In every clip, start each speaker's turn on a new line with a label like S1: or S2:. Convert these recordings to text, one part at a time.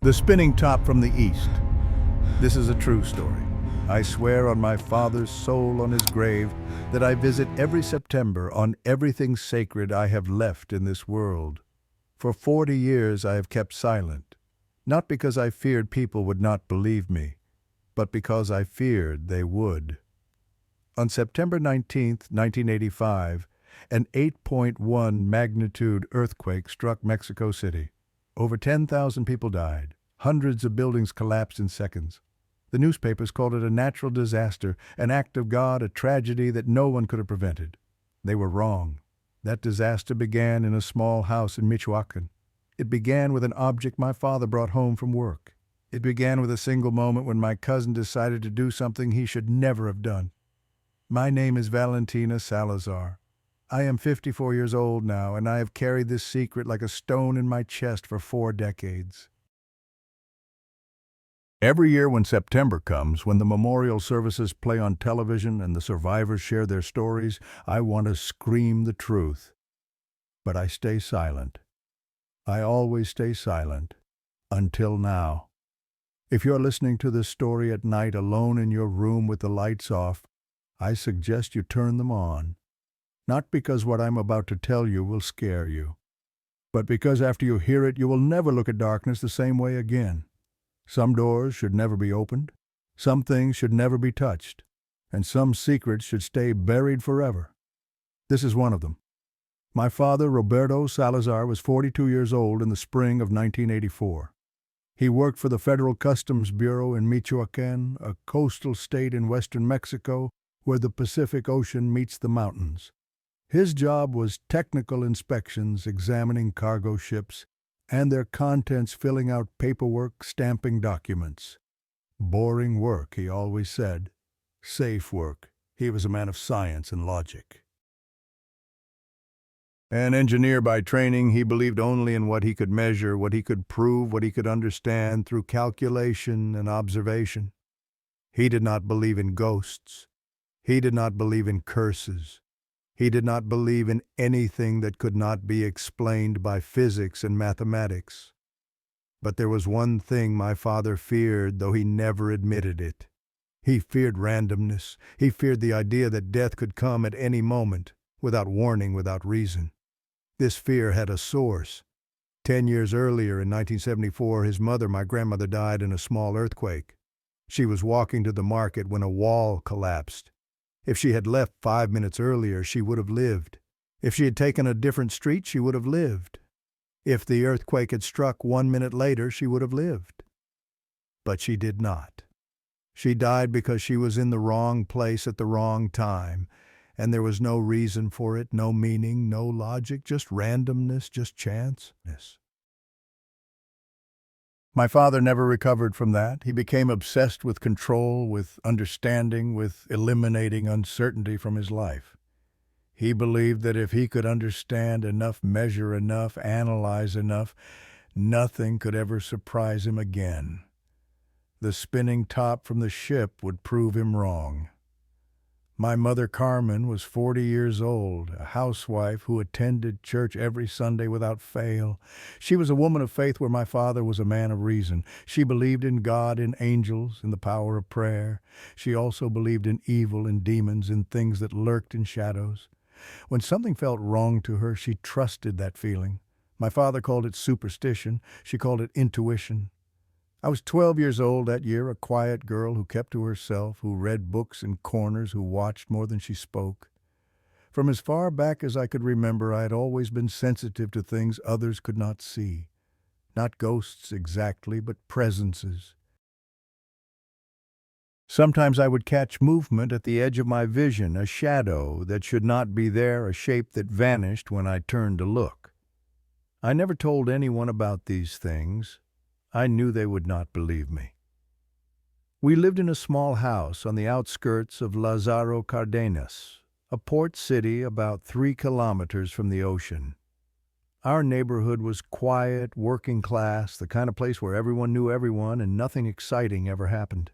S1: The spinning top from the east. This is a true story. I swear on my father's soul on his grave that I visit every September on everything sacred I have left in this world. For 40 years I have kept silent, not because I feared people would not believe me, but because I feared they would. On September 19, 1985, an 8.1 magnitude earthquake struck Mexico City. Over 10,000 people died. Hundreds of buildings collapsed in seconds. The newspapers called it a natural disaster, an act of God, a tragedy that no one could have prevented. They were wrong. That disaster began in a small house in Michoacan. It began with an object my father brought home from work. It began with a single moment when my cousin decided to do something he should never have done. My name is Valentina Salazar. I am 54 years old now, and I have carried this secret like a stone in my chest for 4 decades. Every year when September comes, when the memorial services play on television and the survivors share their stories, I want to scream the truth. But I stay silent. I always stay silent. Until now. If you're listening to this story at night alone in your room with the lights off, I suggest you turn them on. Not because what I'm about to tell you will scare you, but because after you hear it, you will never look at darkness the same way again. Some doors should never be opened, some things should never be touched, and some secrets should stay buried forever. This is one of them. My father, Roberto Salazar, was 42 years old in the spring of 1984. He worked for the Federal Customs Bureau in Michoacan, a coastal state in western Mexico where the Pacific Ocean meets the mountains. His job was technical inspections, examining cargo ships, and their contents, filling out paperwork, stamping documents. Boring work, he always said. Safe work. He was a man of science and logic. An engineer by training, he believed only in what he could measure, what he could prove, what he could understand through calculation and observation. He did not believe in ghosts. He did not believe in curses. He did not believe in anything that could not be explained by physics and mathematics. But there was one thing my father feared, though he never admitted it. He feared randomness. He feared the idea that death could come at any moment, without warning, without reason. This fear had a source. 10 years earlier, in 1974, his mother, my grandmother, died in a small earthquake. She was walking to the market when a wall collapsed. If she had left 5 minutes earlier, she would have lived. If she had taken a different street, she would have lived. If the earthquake had struck 1 minute later, she would have lived. But she did not. She died because she was in the wrong place at the wrong time, and there was no reason for it, no meaning, no logic, just randomness, just chanceness. My father never recovered from that. He became obsessed with control, with understanding, with eliminating uncertainty from his life. He believed that if he could understand enough, measure enough, analyze enough, nothing could ever surprise him again. The spinning top from the ship would prove him wrong. My mother, Carmen, was 40 years old, a housewife who attended church every Sunday without fail. She was a woman of faith where my father was a man of reason. She believed in God, in angels, in the power of prayer. She also believed in evil, in demons, in things that lurked in shadows. When something felt wrong to her, she trusted that feeling. My father called it superstition. She called it intuition. I was 12 years old that year, a quiet girl who kept to herself, who read books in corners, who watched more than she spoke. From as far back as I could remember, I had always been sensitive to things others could not see. Not ghosts exactly, but presences. Sometimes I would catch movement at the edge of my vision, a shadow that should not be there, a shape that vanished when I turned to look. I never told anyone about these things. I knew they would not believe me. We lived in a small house on the outskirts of Lázaro Cárdenas, a port city about 3 kilometers from the ocean. Our neighborhood was quiet, working class, the kind of place where everyone knew everyone and nothing exciting ever happened.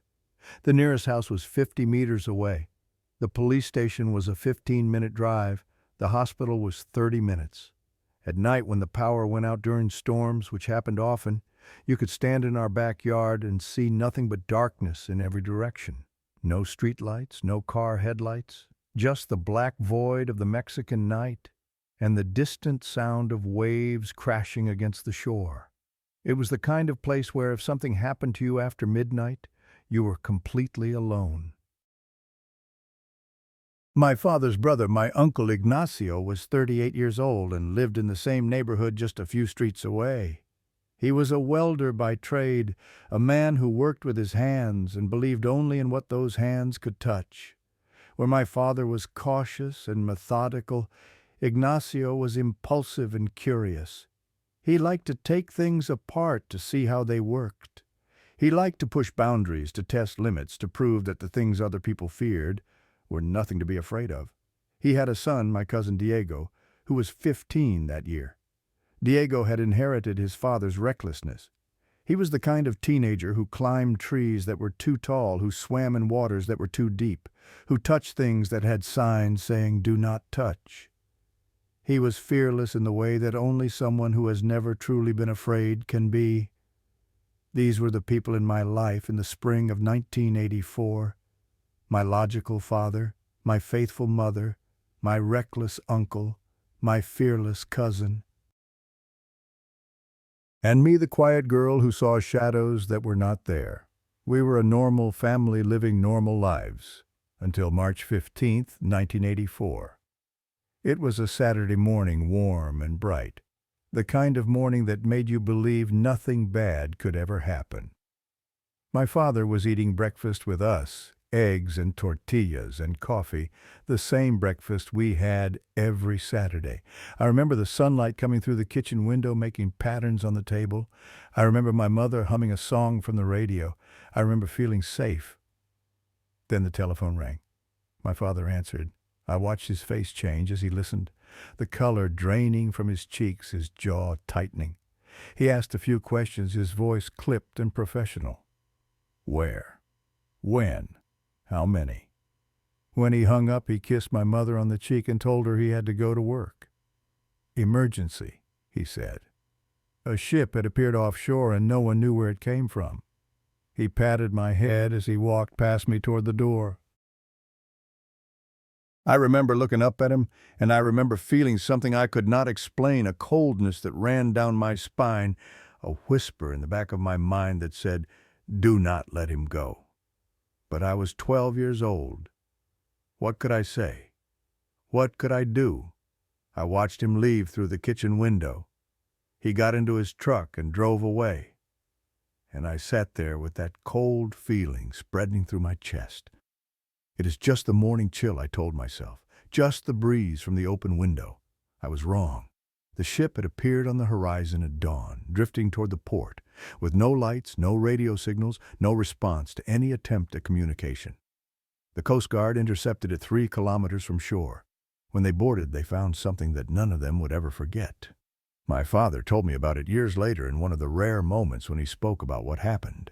S1: The nearest house was 50 meters away. The police station was a 15-minute drive. The hospital was 30 minutes. At night, when the power went out during storms, which happened often, You could stand in our backyard and see nothing but darkness in every direction. No street lights, no car headlights, just the black void of the Mexican night and the distant sound of waves crashing against the shore. It was the kind of place where if something happened to you after midnight, you were completely alone. My father's brother, my uncle Ignacio, was 38 years old and lived in the same neighborhood just a few streets away. He was a welder by trade, a man who worked with his hands and believed only in what those hands could touch. Where my father was cautious and methodical, Ignacio was impulsive and curious. He liked to take things apart to see how they worked. He liked to push boundaries, to test limits, to prove that the things other people feared were nothing to be afraid of. He had a son, my cousin Diego, who was 15 that year. Diego had inherited his father's recklessness. He was the kind of teenager who climbed trees that were too tall, who swam in waters that were too deep, who touched things that had signs saying, "Do not touch." He was fearless in the way that only someone who has never truly been afraid can be. These were the people in my life in the spring of 1984. My logical father, my faithful mother, my reckless uncle, my fearless cousin. And me, the quiet girl who saw shadows that were not there. We were a normal family living normal lives until March 15th, 1984. It was a Saturday morning, warm and bright, the kind of morning that made you believe nothing bad could ever happen. My father was eating breakfast with us, eggs and tortillas and coffee, the same breakfast we had every Saturday. I remember the sunlight coming through the kitchen window making patterns on the table. I remember my mother humming a song from the radio. I remember feeling safe. Then the telephone rang. My father answered. I watched his face change as he listened, the color draining from his cheeks, his jaw tightening. He asked a few questions, his voice clipped and professional. Where? When? How many? When he hung up, he kissed my mother on the cheek and told her he had to go to work. Emergency, he said. A ship had appeared offshore and no one knew where it came from. He patted my head as he walked past me toward the door. I remember looking up at him, and I remember feeling something I could not explain, a coldness that ran down my spine, a whisper in the back of my mind that said, "Do not let him go." But I was 12 years old. What could I say? What could I do? I watched him leave through the kitchen window. He got into his truck and drove away. And I sat there with that cold feeling spreading through my chest. It is just the morning chill, I told myself. Just the breeze from the open window. I was wrong. The ship had appeared on the horizon at dawn, drifting toward the port, with no lights, no radio signals, no response to any attempt at communication. The Coast Guard intercepted it 3 kilometers from shore. When they boarded, they found something that none of them would ever forget. My father told me about it years later in one of the rare moments when he spoke about what happened.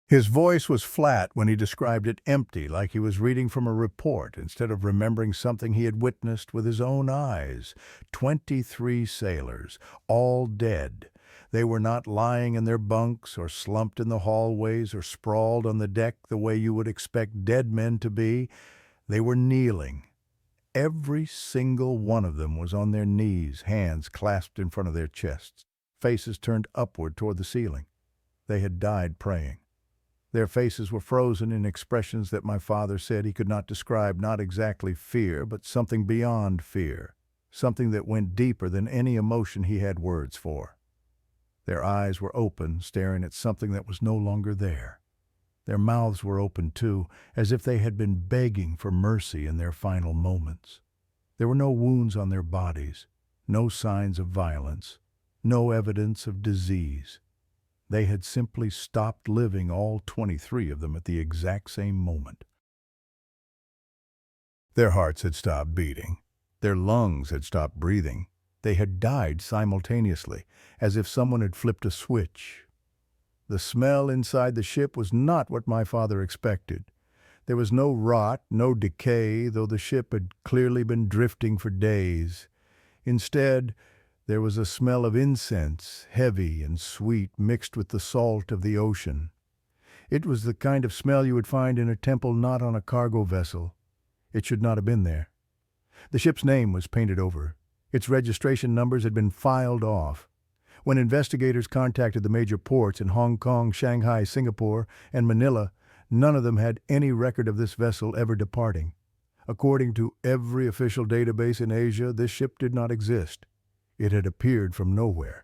S1: His voice was flat when he described it, empty, like he was reading from a report instead of remembering something he had witnessed with his own eyes. 23 sailors, all dead. They were not lying in their bunks or slumped in the hallways or sprawled on the deck the way you would expect dead men to be. They were kneeling. Every single one of them was on their knees, hands clasped in front of their chests, faces turned upward toward the ceiling. They had died praying. Their faces were frozen in expressions that my father said he could not describe, not exactly fear, but something beyond fear, something that went deeper than any emotion he had words for. Their eyes were open, staring at something that was no longer there. Their mouths were open too, as if they had been begging for mercy in their final moments. There were no wounds on their bodies, no signs of violence, no evidence of disease. They had simply stopped living, all 23 of them, at the exact same moment. Their hearts had stopped beating. Their lungs had stopped breathing. They had died simultaneously, as if someone had flipped a switch. The smell inside the ship was not what my father expected. There was no rot, no decay, though the ship had clearly been drifting for days. Instead, There was a smell of incense, heavy and sweet, mixed with the salt of the ocean. It was the kind of smell you would find in a temple, not on a cargo vessel. It should not have been there. The ship's name was painted over. Its registration numbers had been filed off. When investigators contacted the major ports in Hong Kong, Shanghai, Singapore, and Manila, none of them had any record of this vessel ever departing. According to every official database in Asia, this ship did not exist. It had appeared from nowhere.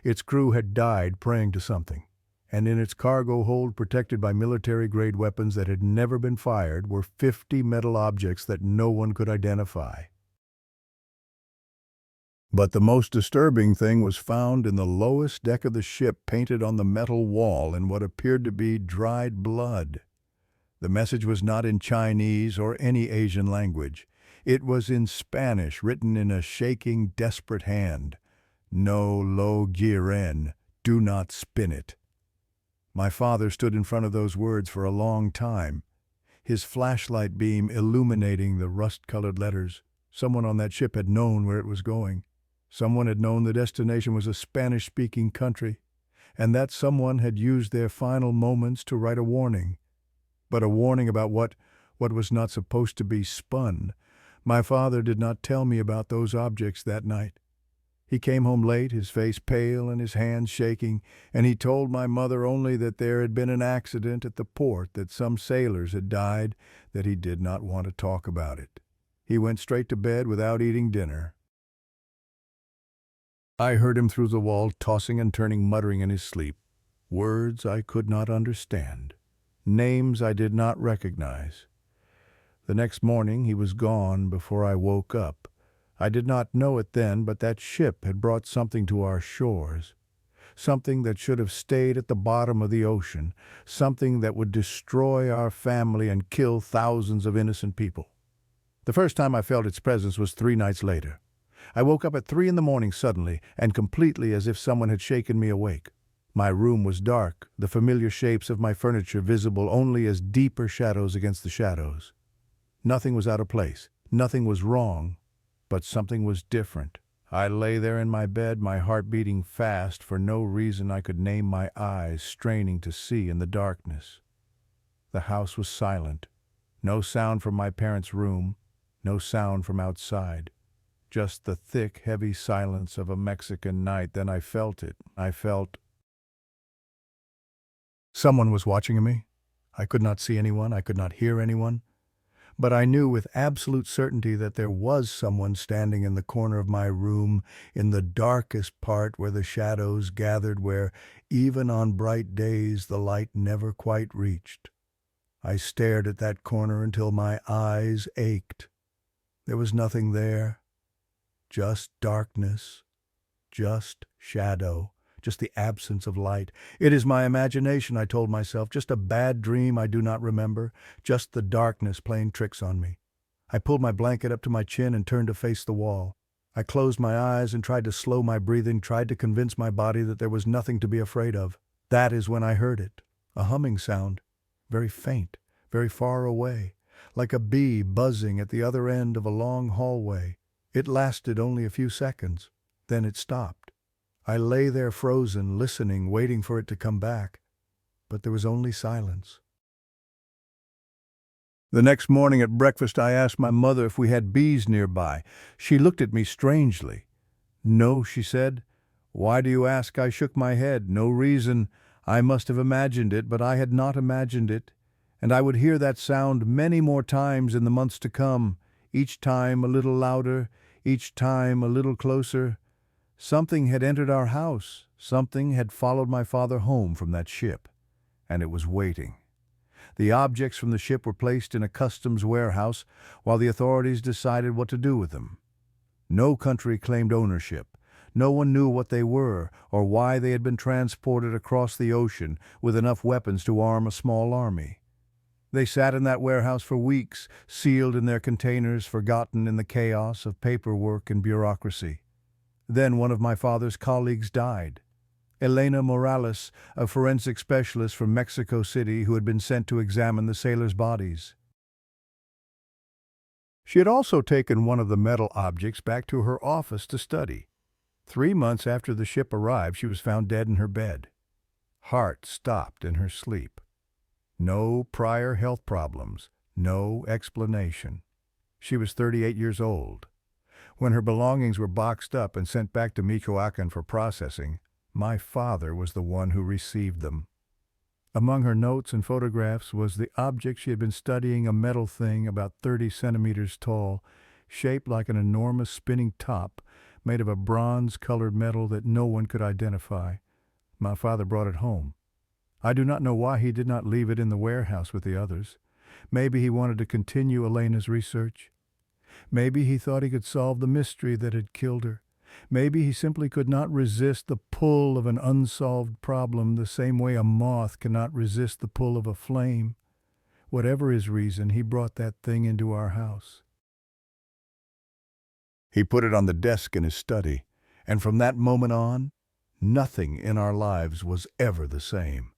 S1: Its crew had died praying to something, and in its cargo hold, protected by military-grade weapons that had never been fired, were 50 metal objects that no one could identify. But the most disturbing thing was found in the lowest deck of the ship, painted on the metal wall in what appeared to be dried blood. The message was not in Chinese or any Asian language. It was in Spanish, written in a shaking, desperate hand. "LO GIREN, do not spin it." My father stood in front of those words for a long time, his flashlight beam illuminating the rust-colored letters. Someone on that ship had known where it was going. Someone had known the destination was a Spanish-speaking country, and that someone had used their final moments to write a warning. But a warning about what was not supposed to be spun. My father did not tell me about those objects that night. He came home late, his face pale and his hands shaking, and he told my mother only that there had been an accident at the port, that some sailors had died, that he did not want to talk about it. He went straight to bed without eating dinner. I heard him through the wall, tossing and turning, muttering in his sleep. Words I could not understand. Names I did not recognize. The next morning he was gone before I woke up. I did not know it then, but that ship had brought something to our shores. Something that should have stayed at the bottom of the ocean. Something that would destroy our family and kill thousands of innocent people. The first time I felt its presence was 3 nights later. I woke up at 3 in the morning suddenly, and completely as if someone had shaken me awake. My room was dark, the familiar shapes of my furniture visible only as deeper shadows against the shadows. Nothing was out of place, nothing was wrong, but something was different. I lay there in my bed, my heart beating fast for no reason I could name, my eyes straining to see in the darkness. The house was silent. No sound from my parents' room, no sound from outside. Just the thick, heavy silence of a Mexican night. Then I felt it. Someone was watching me. I could not see anyone, I could not hear anyone, but I knew with absolute certainty that there was someone standing in the corner of my room, in the darkest part where the shadows gathered, where, even on bright days, the light never quite reached. I stared at that corner until my eyes ached. There was nothing there. Just darkness, just shadow, just the absence of light. It is my imagination, I told myself, just a bad dream I do not remember, just the darkness playing tricks on me. I pulled my blanket up to my chin and turned to face the wall. I closed my eyes and tried to slow my breathing, tried to convince my body that there was nothing to be afraid of. That is when I heard it, a humming sound, very faint, very far away, like a bee buzzing at the other end of a long hallway. It lasted only a few seconds. Then it stopped. I lay there frozen, listening, waiting for it to come back. But there was only silence. The next morning at breakfast, I asked my mother if we had bees nearby. She looked at me strangely. "No," she said. "Why do you ask?" I shook my head. "No reason. I must have imagined it, but I had not imagined it. And I would hear that sound many more times in the months to come, each time a little louder, each time a little closer. Something had entered our house. Something had followed my father home from that ship, and it was waiting. The objects from the ship were placed in a customs warehouse while the authorities decided what to do with them. No country claimed ownership. No one knew what they were or why they had been transported across the ocean with enough weapons to arm a small army. They sat in that warehouse for weeks, sealed in their containers, forgotten in the chaos of paperwork and bureaucracy. Then one of my father's colleagues died. Elena Morales, a forensic specialist from Mexico City who had been sent to examine the sailors' bodies. She had also taken one of the metal objects back to her office to study. 3 months after the ship arrived, she was found dead in her bed. Heart stopped in her sleep. No prior health problems, no explanation. She was 38 years old. When her belongings were boxed up and sent back to Michoacan for processing, my father was the one who received them. Among her notes and photographs was the object she had been studying, a metal thing about 30 centimeters tall, shaped like an enormous spinning top, made of a bronze-colored metal that no one could identify. My father brought it home. I do not know why he did not leave it in the warehouse with the others. Maybe he wanted to continue Elena's research. Maybe he thought he could solve the mystery that had killed her. Maybe he simply could not resist the pull of an unsolved problem the same way a moth cannot resist the pull of a flame. Whatever his reason, he brought that thing into our house. He put it on the desk in his study, and from that moment on, nothing in our lives was ever the same.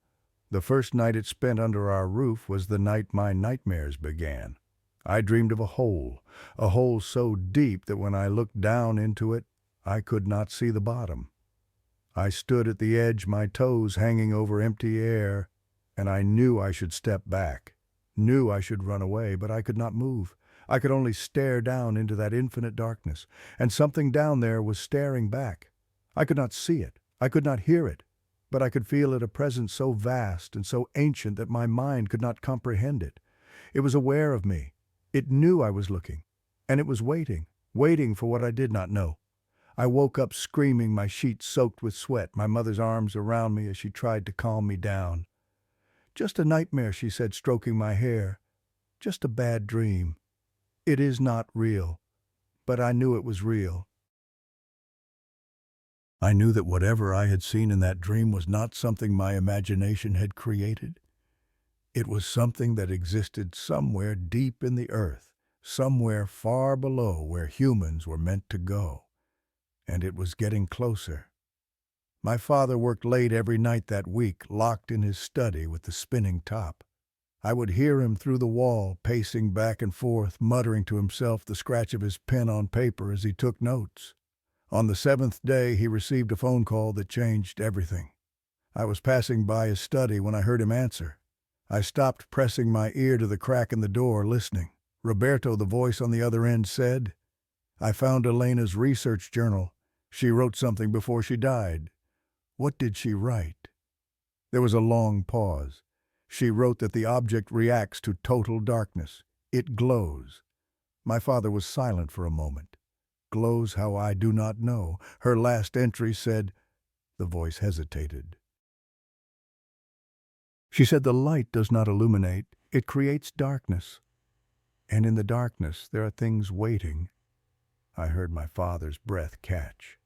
S1: The first night it spent under our roof was the night my nightmares began. I dreamed of a hole so deep that when I looked down into it, I could not see the bottom. I stood at the edge, my toes hanging over empty air, and I knew I should step back, knew I should run away, but I could not move. I could only stare down into that infinite darkness, and something down there was staring back. I could not see it, I could not hear it, but I could feel it, a presence so vast and so ancient that my mind could not comprehend it. It was aware of me. It knew I was looking, and it was waiting for what I did not know. I woke up screaming, my sheets soaked with sweat, my mother's arms around me as she tried to calm me down. "Just a nightmare," she said, stroking my hair. "Just a bad dream. It is not real." But I knew it was real. I knew that whatever I had seen in that dream was not something my imagination had created. It was something that existed somewhere deep in the earth, somewhere far below where humans were meant to go. And it was getting closer. My father worked late every night that week, locked in his study with the spinning top. I would hear him through the wall, pacing back and forth, muttering to himself, the scratch of his pen on paper as he took notes. On the 7th day, he received a phone call that changed everything. I was passing by his study when I heard him answer. I stopped, pressing my ear to the crack in the door, listening. Roberto, the voice on the other end, said, "I found Elena's research journal. She wrote something before she died." What did she write? There was a long pause. She wrote that the object reacts to total darkness. It glows. My father was silent for a moment. Glows how I do not know. Her last entry said, the voice hesitated. She said the light does not illuminate, it creates darkness. And in the darkness there are things waiting. I heard my father's breath catch.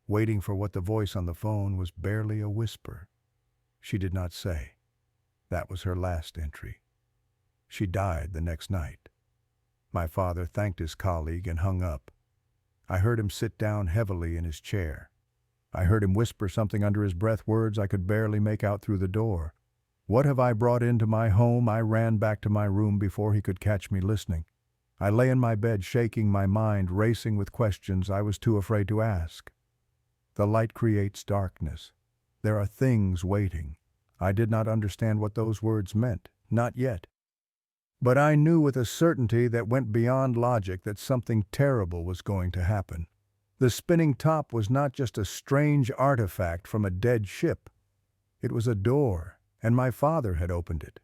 S1: Waiting for what the voice on the phone was barely a whisper. She did not say. That was her last entry. She died the next night. My father thanked his colleague and hung up. I heard him sit down heavily in his chair. I heard him whisper something under his breath, words I could barely make out through the door. What have I brought into my home? I ran back to my room before he could catch me listening. I lay in my bed, shaking, my mind racing with questions I was too afraid to ask. The light creates darkness. There are things waiting. I did not understand what those words meant, not yet. But I knew with a certainty that went beyond logic that something terrible was going to happen. The spinning top was not just a strange artifact from a dead ship. It was a door, and my father had opened it.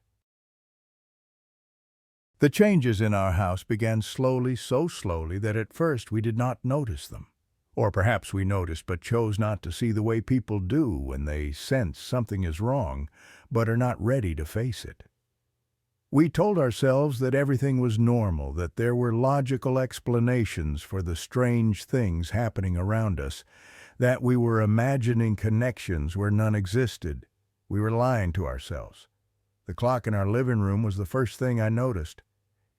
S1: The changes in our house began slowly, so slowly that at first we did not notice them. Or perhaps we noticed but chose not to see the way people do when they sense something is wrong, but are not ready to face it. We told ourselves that everything was normal, that there were logical explanations for the strange things happening around us, that we were imagining connections where none existed. We were lying to ourselves. The clock in our living room was the first thing I noticed.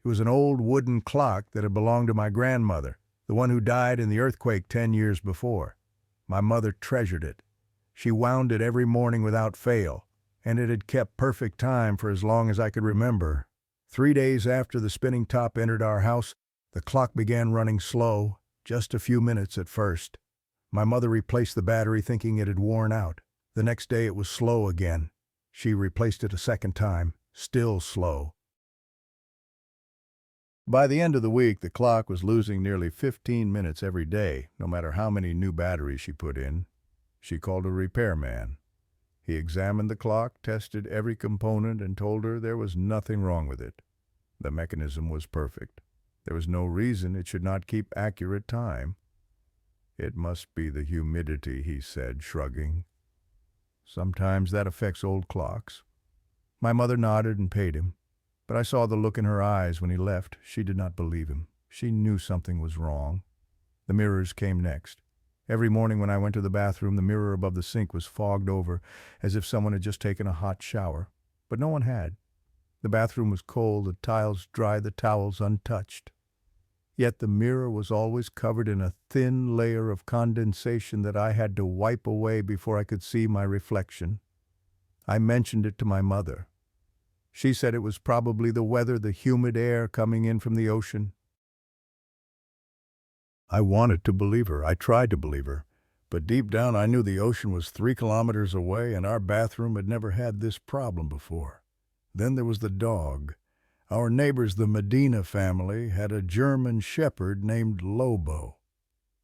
S1: It was an old wooden clock that had belonged to my grandmother, the one who died in the earthquake 10 years before. My mother treasured it. She wound it every morning without fail, and it had kept perfect time for as long as I could remember. 3 days after the spinning top entered our house, the clock began running slow, just a few minutes at first. My mother replaced the battery thinking it had worn out. The next day it was slow again. She replaced it a second time, still slow. By the end of the week, the clock was losing nearly 15 minutes every day, no matter how many new batteries she put in. She called a repairman. He examined the clock, tested every component, and told her there was nothing wrong with it. The mechanism was perfect. There was no reason it should not keep accurate time. "It must be the humidity," he said, shrugging. "Sometimes that affects old clocks." My mother nodded and paid him, but I saw the look in her eyes when he left. She did not believe him. She knew something was wrong. The mirrors came next. Every morning when I went to the bathroom, the mirror above the sink was fogged over, as if someone had just taken a hot shower. But no one had. The bathroom was cold, the tiles dry, the towels untouched. Yet the mirror was always covered in a thin layer of condensation that I had to wipe away before I could see my reflection. I mentioned it to my mother. She said it was probably the weather, the humid air coming in from the ocean. I wanted to believe her. I tried to believe her. But deep down I knew the ocean was 3 kilometers away and our bathroom had never had this problem before. Then there was the dog. Our neighbors, the Medina family, had a German shepherd named Lobo.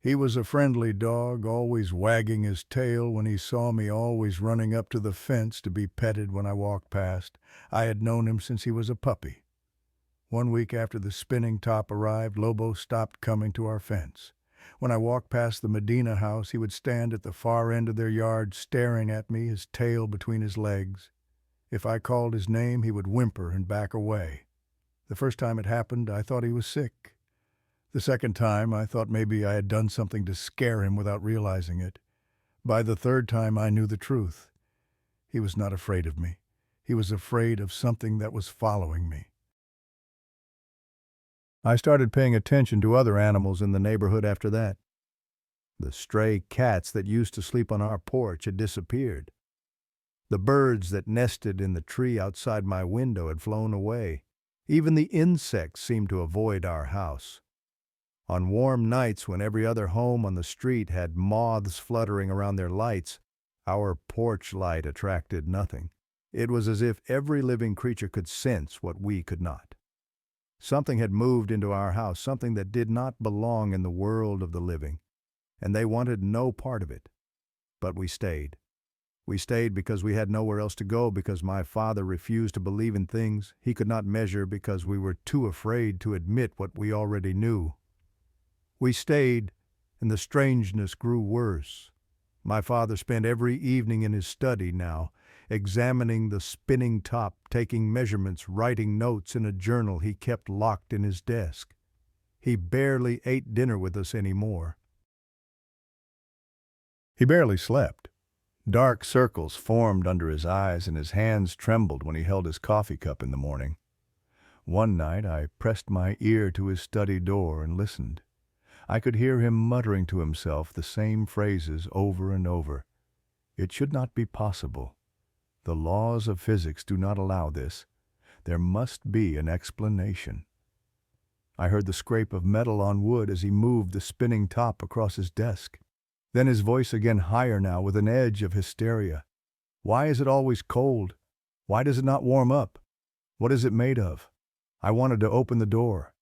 S1: He was a friendly dog, always wagging his tail when he saw me, always running up to the fence to be petted when I walked past. I had known him since he was a puppy. One week after the spinning top arrived, Lobo stopped coming to our fence. When I walked past the Medina house, he would stand at the far end of their yard staring at me, his tail between his legs. If I called his name, he would whimper and back away. The first time it happened, I thought he was sick. The second time, I thought maybe I had done something to scare him without realizing it. By the third time, I knew the truth. He was not afraid of me. He was afraid of something that was following me. I started paying attention to other animals in the neighborhood after that. The stray cats that used to sleep on our porch had disappeared. The birds that nested in the tree outside my window had flown away. Even the insects seemed to avoid our house. On warm nights when every other home on the street had moths fluttering around their lights, our porch light attracted nothing. It was as if every living creature could sense what we could not. Something had moved into our house, something that did not belong in the world of the living, and they wanted no part of it. But we stayed. We stayed because we had nowhere else to go, because my father refused to believe in things he could not measure, because we were too afraid to admit what we already knew. We stayed, and the strangeness grew worse. My father spent every evening in his study now, examining the spinning top, taking measurements, writing notes in a journal he kept locked in his desk. He barely ate dinner with us anymore. He barely slept. Dark circles formed under his eyes and his hands trembled when he held his coffee cup in the morning. One night I pressed my ear to his study door and listened. I could hear him muttering to himself the same phrases over and over. It should not be possible. The laws of physics do not allow this. There must be an explanation. I heard the scrape of metal on wood as he moved the spinning top across his desk. Then his voice again, higher now, with an edge of hysteria. "Why is it always cold? Why does it not warm up? What is it made of?" I wanted to open the door.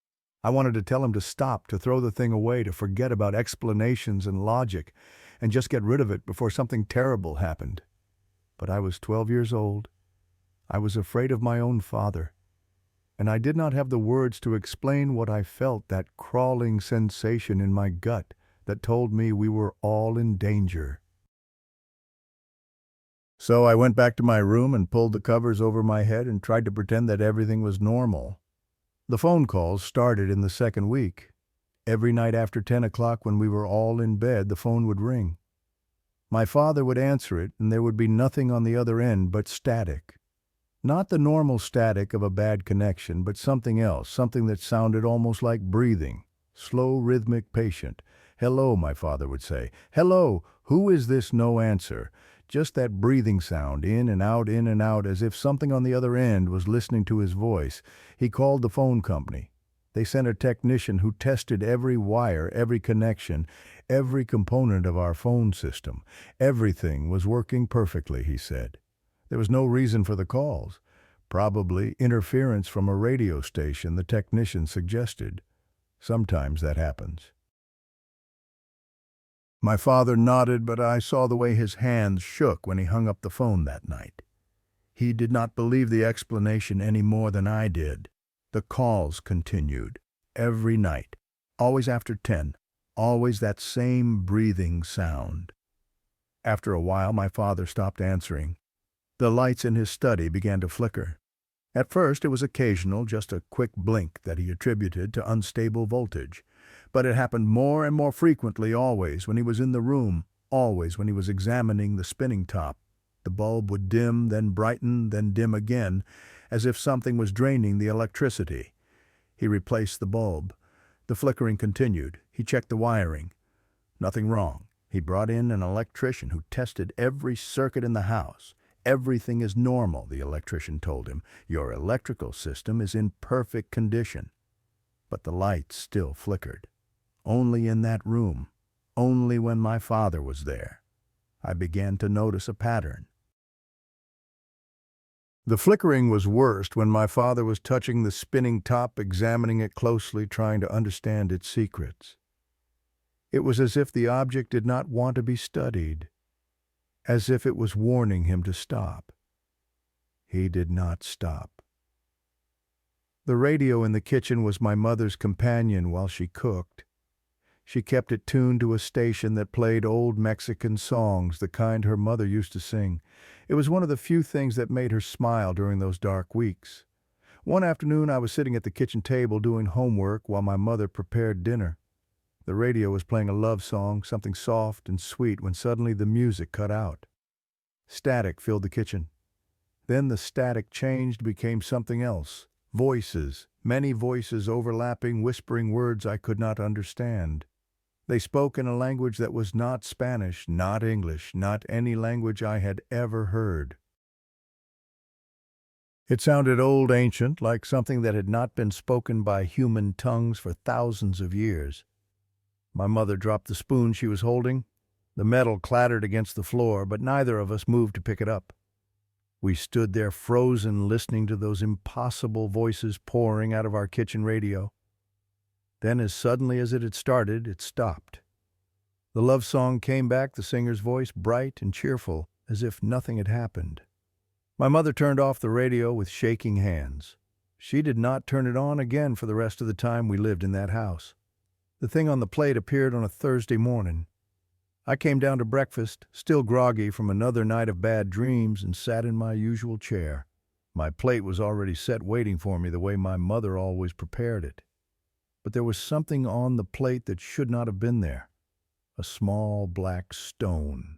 S1: I wanted to tell him to stop, to throw the thing away, to forget about explanations and logic, and just get rid of it before something terrible happened. But I was 12 years old. I was afraid of my own father, and I did not have the words to explain what I felt, that crawling sensation in my gut that told me we were all in danger. So I went back to my room and pulled the covers over my head and tried to pretend that everything was normal. The phone calls started in the second week. Every night after 10 o'clock when we were all in bed, the phone would ring. My father would answer it, and there would be nothing on the other end but static. Not the normal static of a bad connection, but something else, something that sounded almost like breathing. Slow, rhythmic, patient. "Hello," my father would say. "Hello, who is this?" No answer. Just that breathing sound, in and out, as if something on the other end was listening to his voice. He called the phone company. They sent a technician who tested every wire, every connection, every component of our phone system. Everything was working perfectly, he said. There was no reason for the calls. Probably interference from a radio station, the technician suggested. Sometimes that happens. My father nodded, but I saw the way his hands shook when he hung up the phone that night. He did not believe the explanation any more than I did. The calls continued. Every night. Always after 10. Always that same breathing sound. After a while, my father stopped answering. The lights in his study began to flicker. At first, it was occasional, just a quick blink that he attributed to unstable voltage. But it happened more and more frequently, always when he was in the room, always when he was examining the spinning top. The bulb would dim, then brighten, then dim again, as if something was draining the electricity. He replaced the bulb. The flickering continued. He checked the wiring. Nothing wrong. He brought in an electrician who tested every circuit in the house. Everything is normal, the electrician told him. Your electrical system is in perfect condition. But the lights still flickered. Only in that room. Only when my father was there. I began to notice a pattern. The flickering was worst when my father was touching the spinning top, examining it closely, trying to understand its secrets. It was as if the object did not want to be studied, as if it was warning him to stop. He did not stop. The radio in the kitchen was my mother's companion while she cooked. She kept it tuned to a station that played old Mexican songs, the kind her mother used to sing. It was one of the few things that made her smile during those dark weeks. One afternoon I was sitting at the kitchen table doing homework while my mother prepared dinner. The radio was playing a love song, something soft and sweet, when suddenly the music cut out. Static filled the kitchen. Then the static changed, became something else. Voices, many voices overlapping, whispering words I could not understand. They spoke in a language that was not Spanish, not English, not any language I had ever heard. It sounded old, ancient, like something that had not been spoken by human tongues for thousands of years. My mother dropped the spoon she was holding. The metal clattered against the floor, but neither of us moved to pick it up. We stood there frozen, listening to those impossible voices pouring out of our kitchen radio. Then, as suddenly as it had started, it stopped. The love song came back, the singer's voice bright and cheerful, as if nothing had happened. My mother turned off the radio with shaking hands. She did not turn it on again for the rest of the time we lived in that house. The thing on the plate appeared on a Thursday morning. I came down to breakfast, still groggy from another night of bad dreams, and sat in my usual chair. My plate was already set waiting for me the way my mother always prepared it. But there was something on the plate that should not have been there. A small black stone.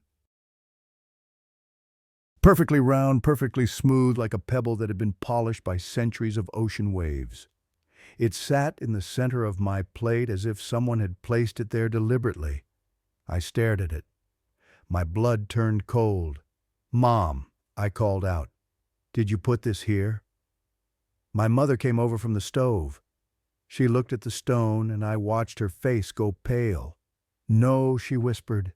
S1: Perfectly round, perfectly smooth, like a pebble that had been polished by centuries of ocean waves. It sat in the center of my plate as if someone had placed it there deliberately. I stared at it. My blood turned cold. "Mom," I called out. "Did you put this here?" My mother came over from the stove. She looked at the stone, and I watched her face go pale. "No," she whispered.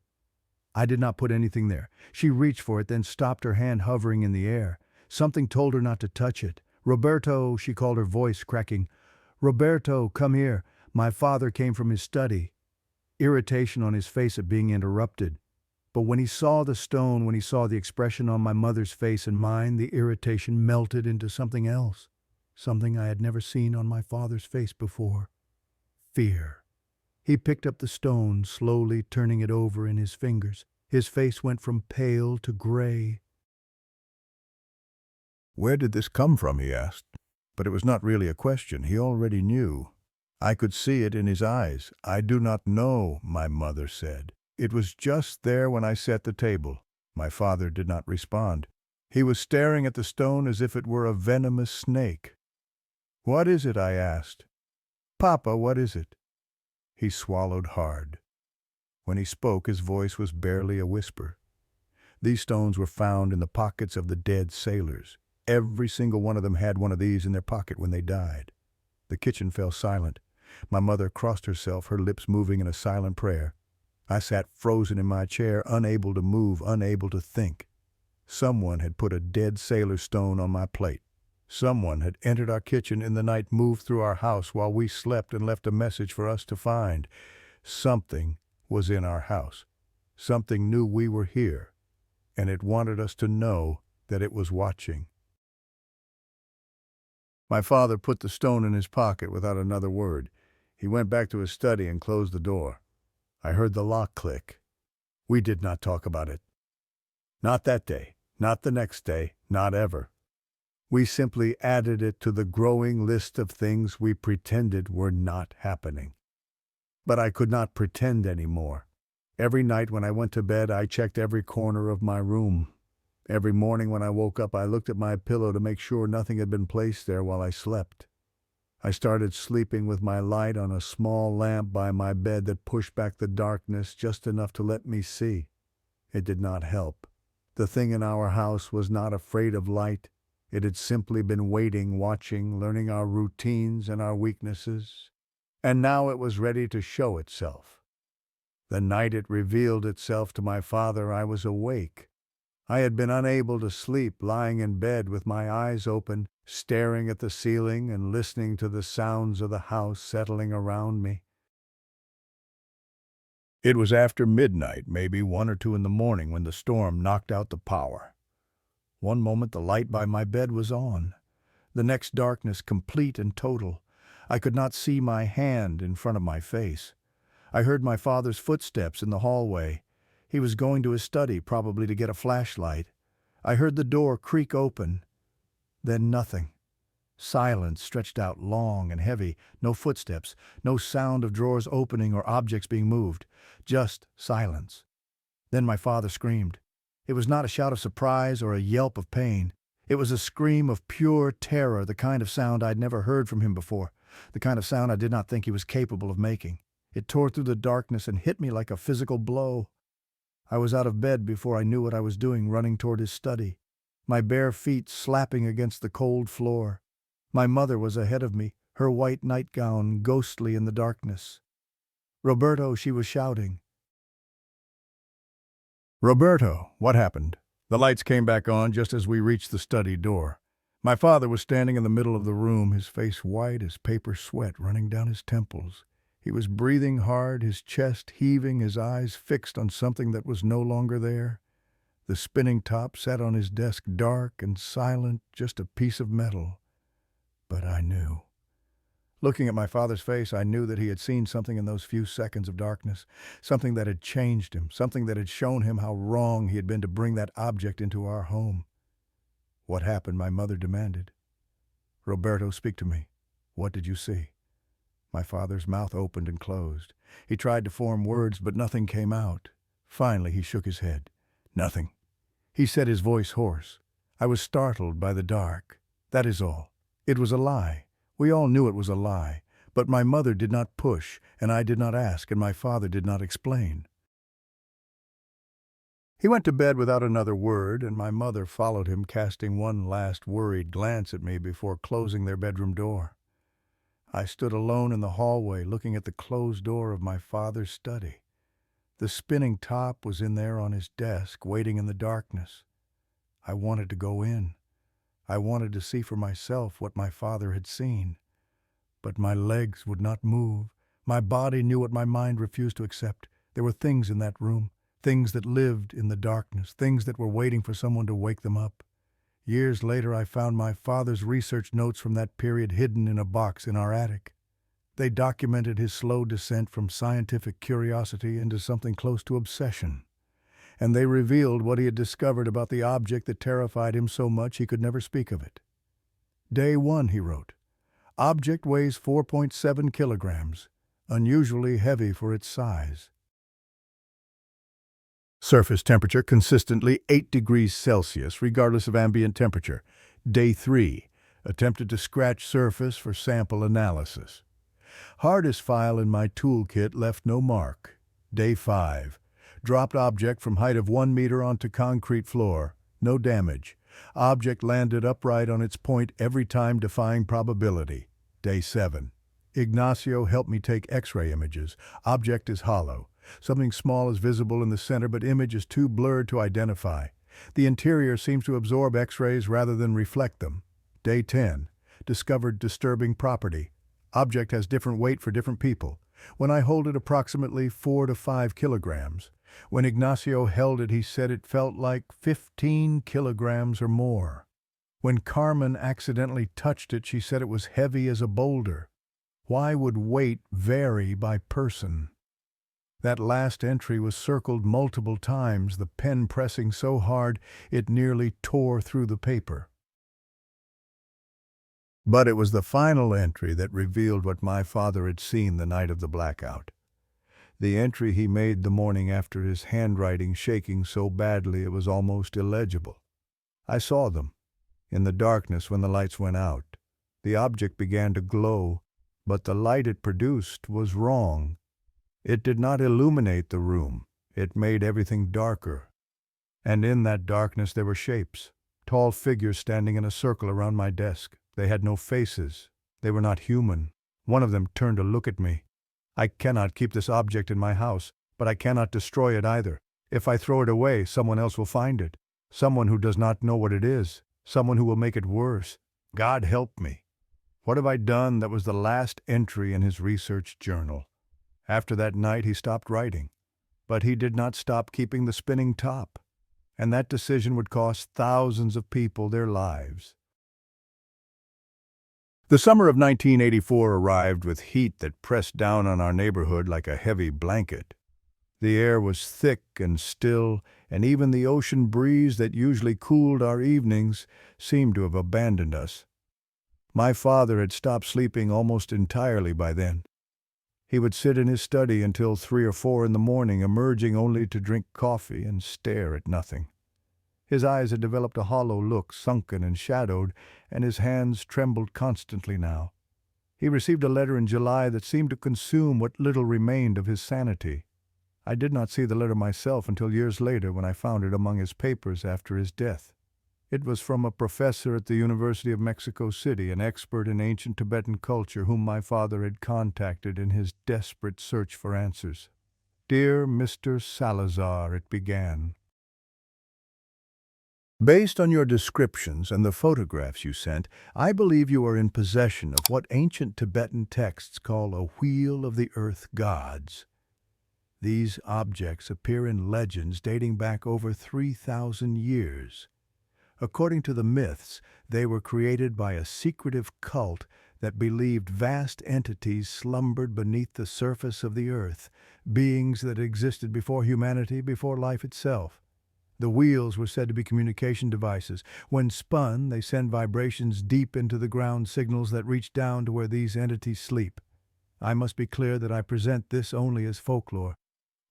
S1: "I did not put anything there." She reached for it, then stopped, her hand hovering in the air. Something told her not to touch it. "Roberto," she called, her voice cracking. "Roberto, come here." My father came from his study, irritation on his face at being interrupted. But when he saw the stone, when he saw the expression on my mother's face and mine, the irritation melted into something else. Something I had never seen on my father's face before. Fear. He picked up the stone, slowly turning it over in his fingers. His face went from pale to gray. "Where did this come from?" he asked. But it was not really a question. He already knew. I could see it in his eyes. "I do not know," my mother said. "It was just there when I set the table." My father did not respond. He was staring at the stone as if it were a venomous snake. "What is it?" I asked. "Papa, what is it?" He swallowed hard. When he spoke, his voice was barely a whisper. These stones were found in the pockets of the dead sailors. Every single one of them had one of these in their pocket when they died. The kitchen fell silent. My mother crossed herself, her lips moving in a silent prayer. I sat frozen in my chair, unable to move, unable to think. Someone had put a dead sailor stone on my plate. Someone had entered our kitchen in the night, moved through our house while we slept, and left a message for us to find. Something was in our house. Something knew we were here, and it wanted us to know that it was watching. My father put the stone in his pocket without another word. He went back to his study and closed the door. I heard the lock click. We did not talk about it. Not that day, not the next day, not ever. We simply added it to the growing list of things we pretended were not happening. But I could not pretend anymore. Every night when I went to bed, I checked every corner of my room. Every morning when I woke up, I looked at my pillow to make sure nothing had been placed there while I slept. I started sleeping with my light on a small lamp by my bed that pushed back the darkness just enough to let me see. It did not help. The thing in our house was not afraid of light. It had simply been waiting, watching, learning our routines and our weaknesses. And now it was ready to show itself. The night it revealed itself to my father, I was awake. I had been unable to sleep, lying in bed with my eyes open, staring at the ceiling and listening to the sounds of the house settling around me. It was after midnight, maybe 1 or 2 in the morning, when the storm knocked out the power. One moment the light by my bed was on. The next, darkness complete and total. I could not see my hand in front of my face. I heard my father's footsteps in the hallway. He was going to his study, probably to get a flashlight. I heard the door creak open. Then nothing. Silence stretched out long and heavy. No footsteps, no sound of drawers opening or objects being moved. Just silence. Then my father screamed. It was not a shout of surprise or a yelp of pain. It was a scream of pure terror, the kind of sound I'd never heard from him before, the kind of sound I did not think he was capable of making. It tore through the darkness and hit me like a physical blow. I was out of bed before I knew what I was doing, running toward his study, my bare feet slapping against the cold floor. My mother was ahead of me, her white nightgown ghostly in the darkness. "Roberto," she was shouting. "Roberto, what happened?" The lights came back on just as we reached the study door. My father was standing in the middle of the room, his face white as paper, sweat running down his temples. He was breathing hard, his chest heaving, his eyes fixed on something that was no longer there. The spinning top sat on his desk, dark and silent, just a piece of metal. But I knew. Looking at my father's face, I knew that he had seen something in those few seconds of darkness, something that had changed him, something that had shown him how wrong he had been to bring that object into our home. "What happened?" my mother demanded. "Roberto, speak to me. What did you see?" My father's mouth opened and closed. He tried to form words, but nothing came out. Finally, he shook his head. "Nothing." He said, his voice hoarse. "I was startled by the dark. That is all. It was a lie. We all knew it was a lie. But my mother did not push, and I did not ask, and my father did not explain." He went to bed without another word, and my mother followed him, casting one last worried glance at me before closing their bedroom door. I stood alone in the hallway, looking at the closed door of my father's study. The spinning top was in there on his desk, waiting in the darkness. I wanted to go in. I wanted to see for myself what my father had seen. But my legs would not move. My body knew what my mind refused to accept. There were things in that room, things that lived in the darkness, things that were waiting for someone to wake them up. Years later, I found my father's research notes from that period hidden in a box in our attic. They documented his slow descent from scientific curiosity into something close to obsession. And they revealed what he had discovered about the object that terrified him so much he could never speak of it. "Day 1, he wrote. Object weighs 4.7 kilograms, unusually heavy for its size. Surface temperature consistently 8 degrees Celsius, regardless of ambient temperature. Day 3, attempted to scratch surface for sample analysis. Hardest file in my toolkit left no mark. Day 5, dropped object from height of 1 meter onto concrete floor. No damage. Object landed upright on its point every time, defying probability. Day 7. Ignacio helped me take X-ray images. Object is hollow. Something small is visible in the center, but image is too blurred to identify. The interior seems to absorb X-rays rather than reflect them. Day 10. Discovered disturbing property. Object has different weight for different people. When I hold it, approximately 4 to 5 kilograms. When Ignacio held it, he said it felt like 15 kilograms or more. When Carmen accidentally touched it, she said it was heavy as a boulder. Why would weight vary by person? That last entry was circled multiple times, the pen pressing so hard it nearly tore through the paper. But it was the final entry that revealed what my father had seen the night of the blackout. The entry he made the morning after, his handwriting shaking so badly it was almost illegible. I saw them. In the darkness when the lights went out, the object began to glow, but the light it produced was wrong. It did not illuminate the room. It made everything darker. And in that darkness there were shapes, tall figures standing in a circle around my desk. They had no faces. They were not human. One of them turned to look at me. I cannot keep this object in my house, but I cannot destroy it either. If I throw it away, someone else will find it. Someone who does not know what it is. Someone who will make it worse. God help me. What have I done? That was the last entry in his research journal. After that night he stopped writing. But he did not stop keeping the spinning top. And that decision would cost thousands of people their lives. The summer of 1984 arrived with heat that pressed down on our neighborhood like a heavy blanket. The air was thick and still, and even the ocean breeze that usually cooled our evenings seemed to have abandoned us. My father had stopped sleeping almost entirely by then. He would sit in his study until 3 or 4 in the morning, emerging only to drink coffee and stare at nothing. His eyes had developed a hollow look, sunken and shadowed, and his hands trembled constantly now. He received a letter in July that seemed to consume what little remained of his sanity. I did not see the letter myself until years later when I found it among his papers after his death. It was from a professor at the University of Mexico City, an expert in ancient Tibetan culture whom my father had contacted in his desperate search for answers. "Dear Mr. Salazar," it began. "Based on your descriptions and the photographs you sent, I believe you are in possession of what ancient Tibetan texts call a wheel of the earth gods. These objects appear in legends dating back over 3,000 years. According to the myths, they were created by a secretive cult that believed vast entities slumbered beneath the surface of the earth, beings that existed before humanity, before life itself. The wheels were said to be communication devices. When spun, they send vibrations deep into the ground, signals that reach down to where these entities sleep. I must be clear that I present this only as folklore.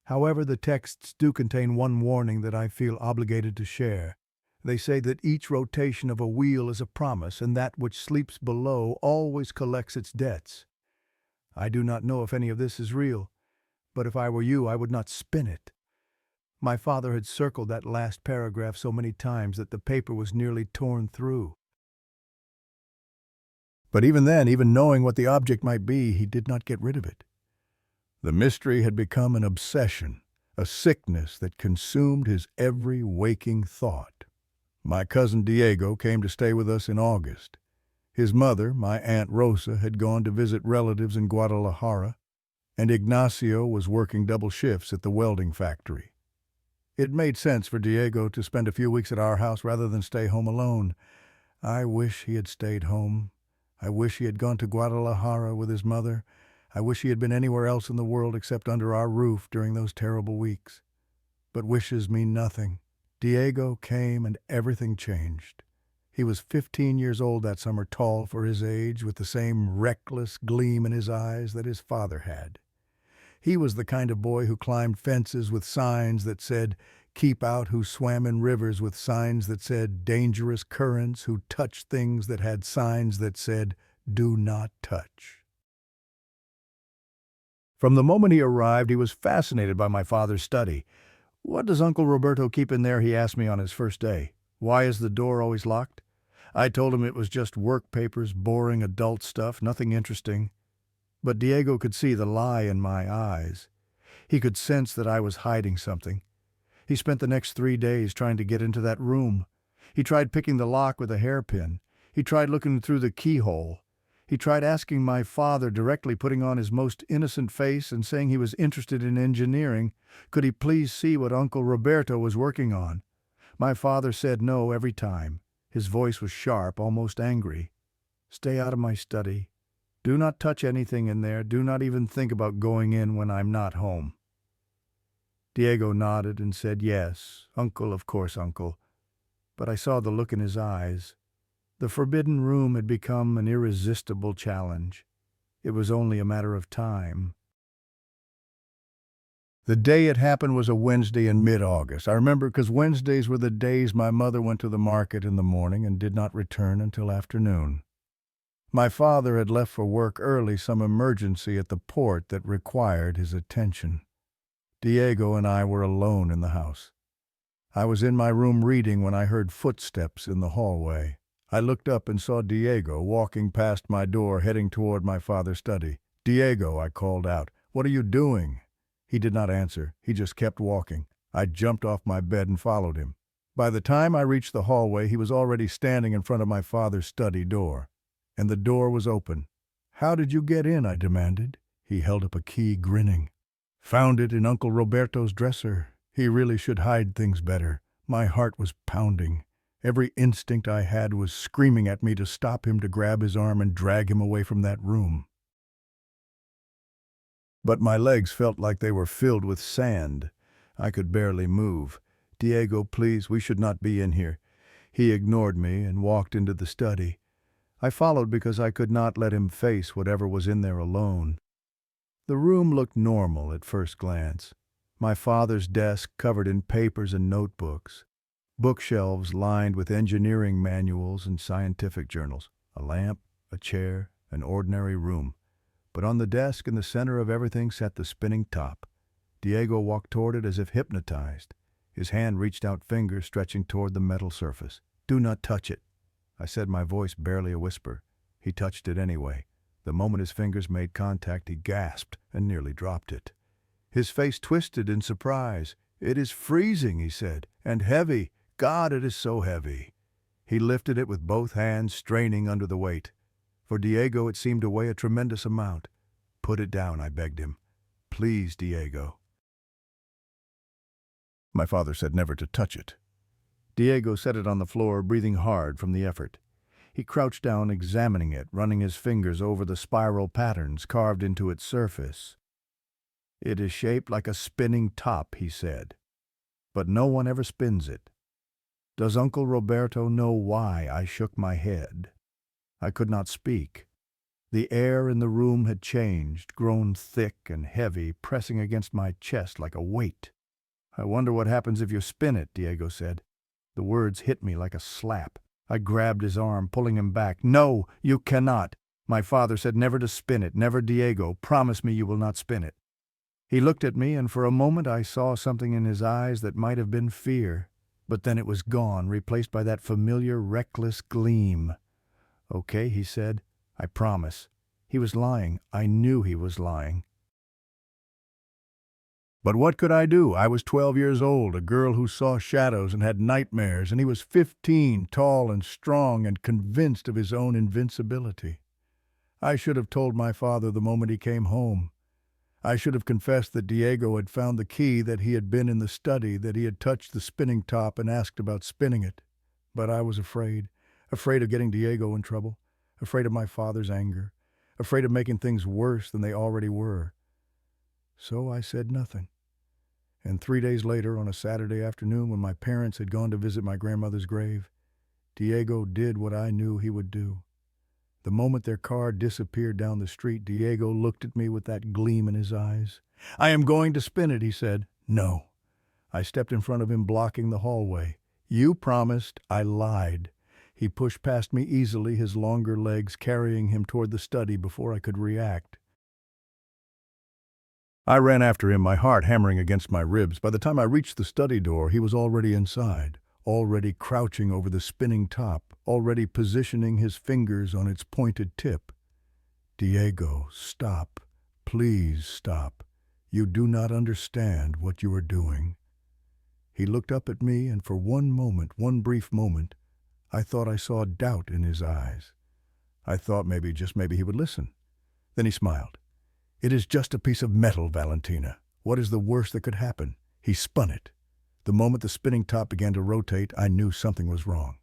S1: However, the texts do contain one warning that I feel obligated to share. They say that each rotation of a wheel is a promise, and that which sleeps below always collects its debts. I do not know if any of this is real, but if I were you, I would not spin it." My father had circled that last paragraph so many times that the paper was nearly torn through. But even then, even knowing what the object might be, he did not get rid of it. The mystery had become an obsession, a sickness that consumed his every waking thought. My cousin Diego came to stay with us in August. His mother, my Aunt Rosa, had gone to visit relatives in Guadalajara, and Ignacio was working double shifts at the welding factory. It made sense for Diego to spend a few weeks at our house rather than stay home alone. I wish he had stayed home. I wish he had gone to Guadalajara with his mother. I wish he had been anywhere else in the world except under our roof during those terrible weeks. But wishes mean nothing. Diego came and everything changed. He was 15 years old that summer, tall for his age, with the same reckless gleam in his eyes that his father had. He was the kind of boy who climbed fences with signs that said, "Keep out," who swam in rivers with signs that said, "Dangerous currents," who touched things that had signs that said, "Do not touch." From the moment he arrived, he was fascinated by my father's study. "What does Uncle Roberto keep in there?" he asked me on his first day. "Why is the door always locked?" I told him it was just work papers, boring adult stuff, nothing interesting. But Diego could see the lie in my eyes. He could sense that I was hiding something. He spent the next 3 days trying to get into that room. He tried picking the lock with a hairpin. He tried looking through the keyhole. He tried asking my father directly, putting on his most innocent face and saying he was interested in engineering. Could he please see what Uncle Roberto was working on? My father said no every time. His voice was sharp, almost angry. "Stay out of my study. Do not touch anything in there. Do not even think about going in when I'm not home." Diego nodded and said, "Yes, Uncle, of course, Uncle." But I saw the look in his eyes. The forbidden room had become an irresistible challenge. It was only a matter of time. The day it happened was a Wednesday in mid-August. I remember because Wednesdays were the days my mother went to the market in the morning and did not return until afternoon. My father had left for work early, some emergency at the port that required his attention. Diego and I were alone in the house. I was in my room reading when I heard footsteps in the hallway. I looked up and saw Diego walking past my door, heading toward my father's study. "Diego," I called out, "what are you doing?" He did not answer. He just kept walking. I jumped off my bed and followed him. By the time I reached the hallway, he was already standing in front of my father's study door. And the door was open. "How did you get in?" I demanded. He held up a key, grinning. "Found it in Uncle Roberto's dresser. He really should hide things better." My heart was pounding. Every instinct I had was screaming at me to stop him, to grab his arm and drag him away from that room. But my legs felt like they were filled with sand. I could barely move. "Diego, please, we should not be in here." He ignored me and walked into the study. I followed because I could not let him face whatever was in there alone. The room looked normal at first glance. My father's desk covered in papers and notebooks. Bookshelves lined with engineering manuals and scientific journals. A lamp, a chair, an ordinary room. But on the desk in the center of everything sat the spinning top. Diego walked toward it as if hypnotized. His hand reached out, fingers stretching toward the metal surface. "Do not touch it," I said, my voice barely a whisper. He touched it anyway. The moment his fingers made contact, he gasped and nearly dropped it. His face twisted in surprise. "It is freezing," he said, "and heavy. God, it is so heavy." He lifted it with both hands, straining under the weight. For Diego, it seemed to weigh a tremendous amount. "Put it down," I begged him. "Please, Diego." My father said never to touch it. Diego set it on the floor, breathing hard from the effort. He crouched down, examining it, running his fingers over the spiral patterns carved into its surface. "It is shaped like a spinning top," he said. "But no one ever spins it." Does Uncle Roberto know why? I shook my head. I could not speak. The air in the room had changed, grown thick and heavy, pressing against my chest like a weight. "I wonder what happens if you spin it," Diego said. The words hit me like a slap. I grabbed his arm, pulling him back. "No, you cannot. My father said never to spin it. Never, Diego. Promise me you will not spin it." He looked at me, and for a moment I saw something in his eyes that might have been fear. But then it was gone, replaced by that familiar, reckless gleam. "Okay," he said. "I promise." He was lying. I knew he was lying. But what could I do? I was 12 years old, a girl who saw shadows and had nightmares, and he was 15, tall and strong and convinced of his own invincibility. I should have told my father the moment he came home. I should have confessed that Diego had found the key, that he had been in the study, that he had touched the spinning top and asked about spinning it. But I was afraid of getting Diego in trouble, afraid of my father's anger, afraid of making things worse than they already were. So I said nothing. And 3 days later, on a Saturday afternoon when my parents had gone to visit my grandmother's grave, Diego did what I knew he would do. The moment their car disappeared down the street, Diego looked at me with that gleam in his eyes. "I am going to spin it," he said. "No." I stepped in front of him, blocking the hallway. "You promised." I lied. He pushed past me easily, his longer legs carrying him toward the study before I could react. I ran after him, my heart hammering against my ribs. By the time I reached the study door, he was already inside, already crouching over the spinning top, already positioning his fingers on its pointed tip. "Diego, stop. Please stop. You do not understand what you are doing." He looked up at me, and for one moment, one brief moment, I thought I saw doubt in his eyes. I thought maybe, just maybe, he would listen. Then he smiled. "It is just a piece of metal, Valentina. What is the worst that could happen?" He spun it. The moment the spinning top began to rotate, I knew something was wrong.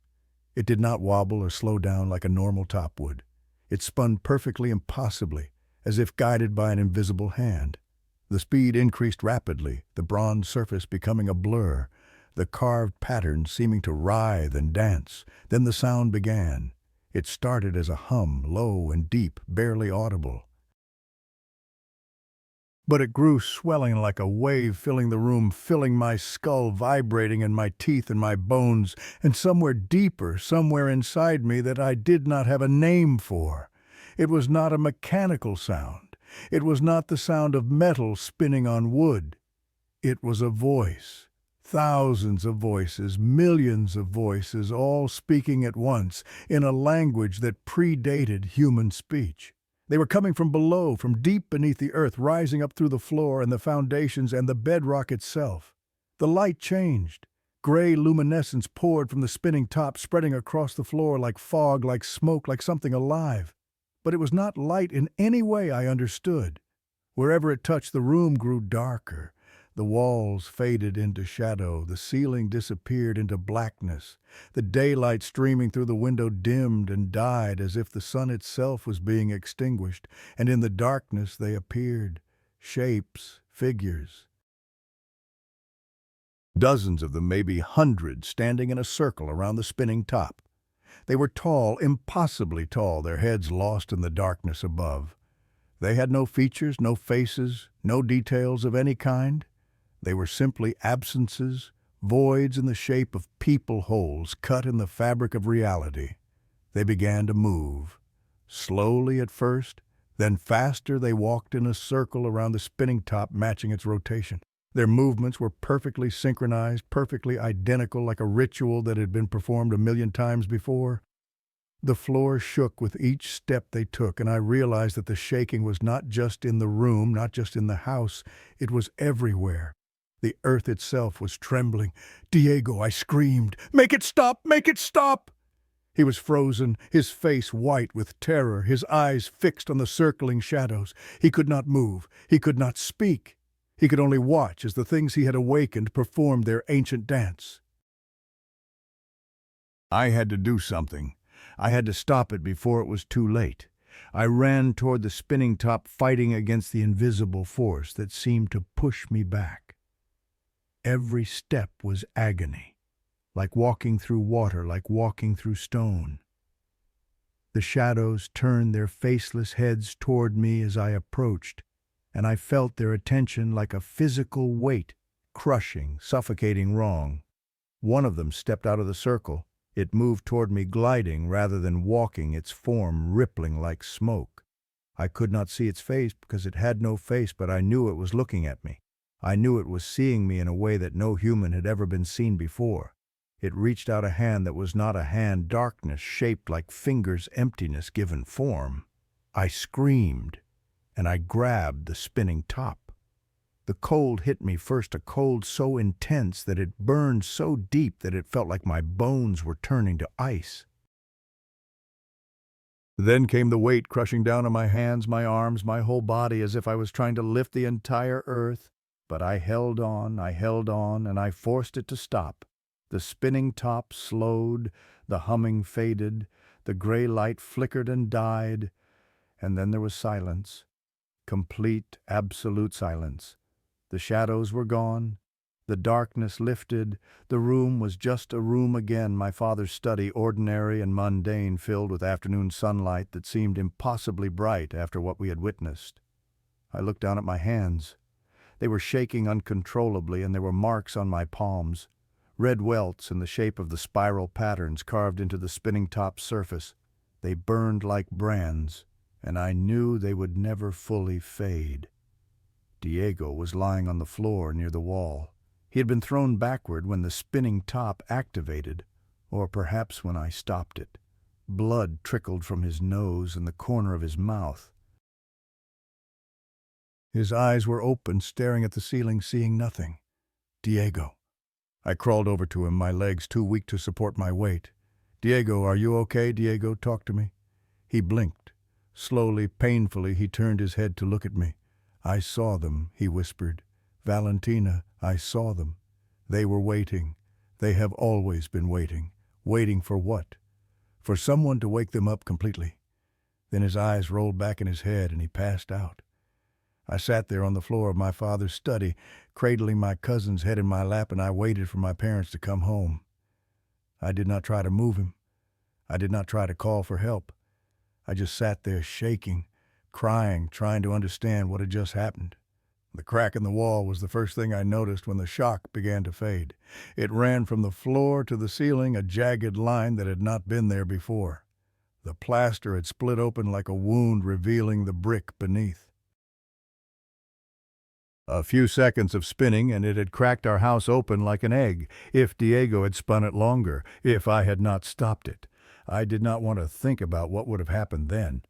S1: It did not wobble or slow down like a normal top would. It spun perfectly and possibly, as if guided by an invisible hand. The speed increased rapidly, the bronze surface becoming a blur, the carved patterns seeming to writhe and dance. Then the sound began. It started as a hum, low and deep, barely audible. But it grew, swelling like a wave, filling the room, filling my skull, vibrating in my teeth and my bones, and somewhere deeper, somewhere inside me that I did not have a name for. It was not a mechanical sound. It was not the sound of metal spinning on wood. It was a voice. Thousands of voices, millions of voices, all speaking at once, in a language that predated human speech. They were coming from below, from deep beneath the earth, rising up through the floor and the foundations and the bedrock itself. The light changed. Gray luminescence poured from the spinning top, spreading across the floor like fog, like smoke, like something alive. But it was not light in any way I understood. Wherever it touched, the room grew darker. The walls faded into shadow, the ceiling disappeared into blackness. The daylight streaming through the window dimmed and died as if the sun itself was being extinguished, and in the darkness they appeared, shapes, figures. Dozens of them, maybe hundreds, standing in a circle around the spinning top. They were tall, impossibly tall, their heads lost in the darkness above. They had no features, no faces, no details of any kind. They were simply absences, voids in the shape of people holes cut in the fabric of reality. They began to move. Slowly at first, then faster they walked in a circle around the spinning top, matching its rotation. Their movements were perfectly synchronized, perfectly identical, like a ritual that had been performed a million times before. The floor shook with each step they took, and I realized that the shaking was not just in the room, not just in the house, it was everywhere. The earth itself was trembling. "Diego," I screamed. "Make it stop! Make it stop!" He was frozen, his face white with terror, his eyes fixed on the circling shadows. He could not move. He could not speak. He could only watch as the things he had awakened performed their ancient dance. I had to do something. I had to stop it before it was too late. I ran toward the spinning top, fighting against the invisible force that seemed to push me back. Every step was agony, like walking through water, like walking through stone. The shadows turned their faceless heads toward me as I approached, and I felt their attention like a physical weight, crushing, suffocating wrong. One of them stepped out of the circle. It moved toward me, gliding rather than walking, its form rippling like smoke. I could not see its face because it had no face, but I knew it was looking at me. I knew it was seeing me in a way that no human had ever been seen before. It reached out a hand that was not a hand, darkness shaped like fingers, emptiness given form. I screamed, and I grabbed the spinning top. The cold hit me first, a cold so intense that it burned so deep that it felt like my bones were turning to ice. Then came the weight crushing down on my hands, my arms, my whole body, as if I was trying to lift the entire earth. But I held on, and I forced it to stop. The spinning top slowed, the humming faded, the gray light flickered and died, and then there was silence. Complete, absolute silence. The shadows were gone. The darkness lifted. The room was just a room again, my father's study, ordinary and mundane, filled with afternoon sunlight that seemed impossibly bright after what we had witnessed. I looked down at my hands. They were shaking uncontrollably, and there were marks on my palms, red welts in the shape of the spiral patterns carved into the spinning top surface. They burned like brands, and I knew they would never fully fade. Diego was lying on the floor near the wall. He had been thrown backward when the spinning top activated, or perhaps when I stopped it. Blood trickled from his nose and the corner of his mouth. His eyes were open, staring at the ceiling, seeing nothing. Diego. I crawled over to him, my legs too weak to support my weight. Diego, are you okay? Diego, talk to me. He blinked. Slowly, painfully, he turned his head to look at me. I saw them, he whispered. Valentina, I saw them. They were waiting. They have always been waiting. Waiting for what? For someone to wake them up completely. Then his eyes rolled back in his head and he passed out. I sat there on the floor of my father's study, cradling my cousin's head in my lap, and I waited for my parents to come home. I did not try to move him. I did not try to call for help. I just sat there shaking, crying, trying to understand what had just happened. The crack in the wall was the first thing I noticed when the shock began to fade. It ran from the floor to the ceiling, a jagged line that had not been there before. The plaster had split open like a wound, revealing the brick beneath. A few seconds of spinning, and it had cracked our house open like an egg. If Diego had spun it longer, if I had not stopped it. I did not want to think about what would have happened then.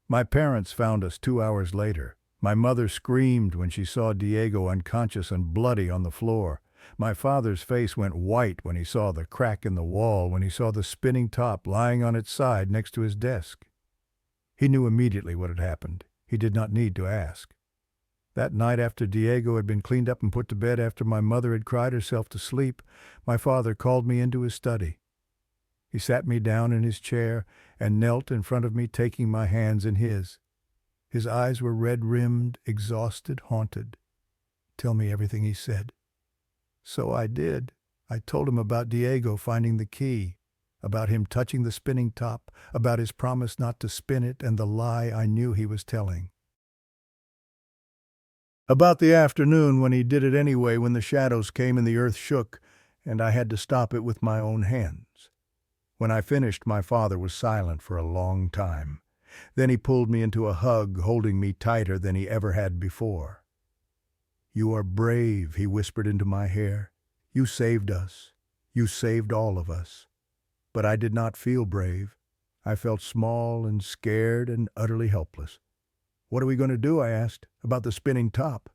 S1: My parents found us 2 hours later. My mother screamed when she saw Diego unconscious and bloody on the floor. My father's face went white when he saw the crack in the wall, when he saw the spinning top lying on its side next to his desk. He knew immediately what had happened. He did not need to ask. That night, after Diego had been cleaned up and put to bed, after my mother had cried herself to sleep, my father called me into his study. He sat me down in his chair and knelt in front of me, taking my hands in his. His eyes were red-rimmed, exhausted, haunted. Tell me everything, he said. So I did. I told him about Diego finding the key, about him touching the spinning top, about his promise not to spin it, and the lie I knew he was telling. About the afternoon when he did it anyway, when the shadows came and the earth shook, and I had to stop it with my own hands. When I finished, my father was silent for a long time. Then he pulled me into a hug, holding me tighter than he ever had before. You are brave, he whispered into my hair. You saved us. You saved all of us. But I did not feel brave. I felt small and scared and utterly helpless. What are we going to do? I asked. About the spinning top.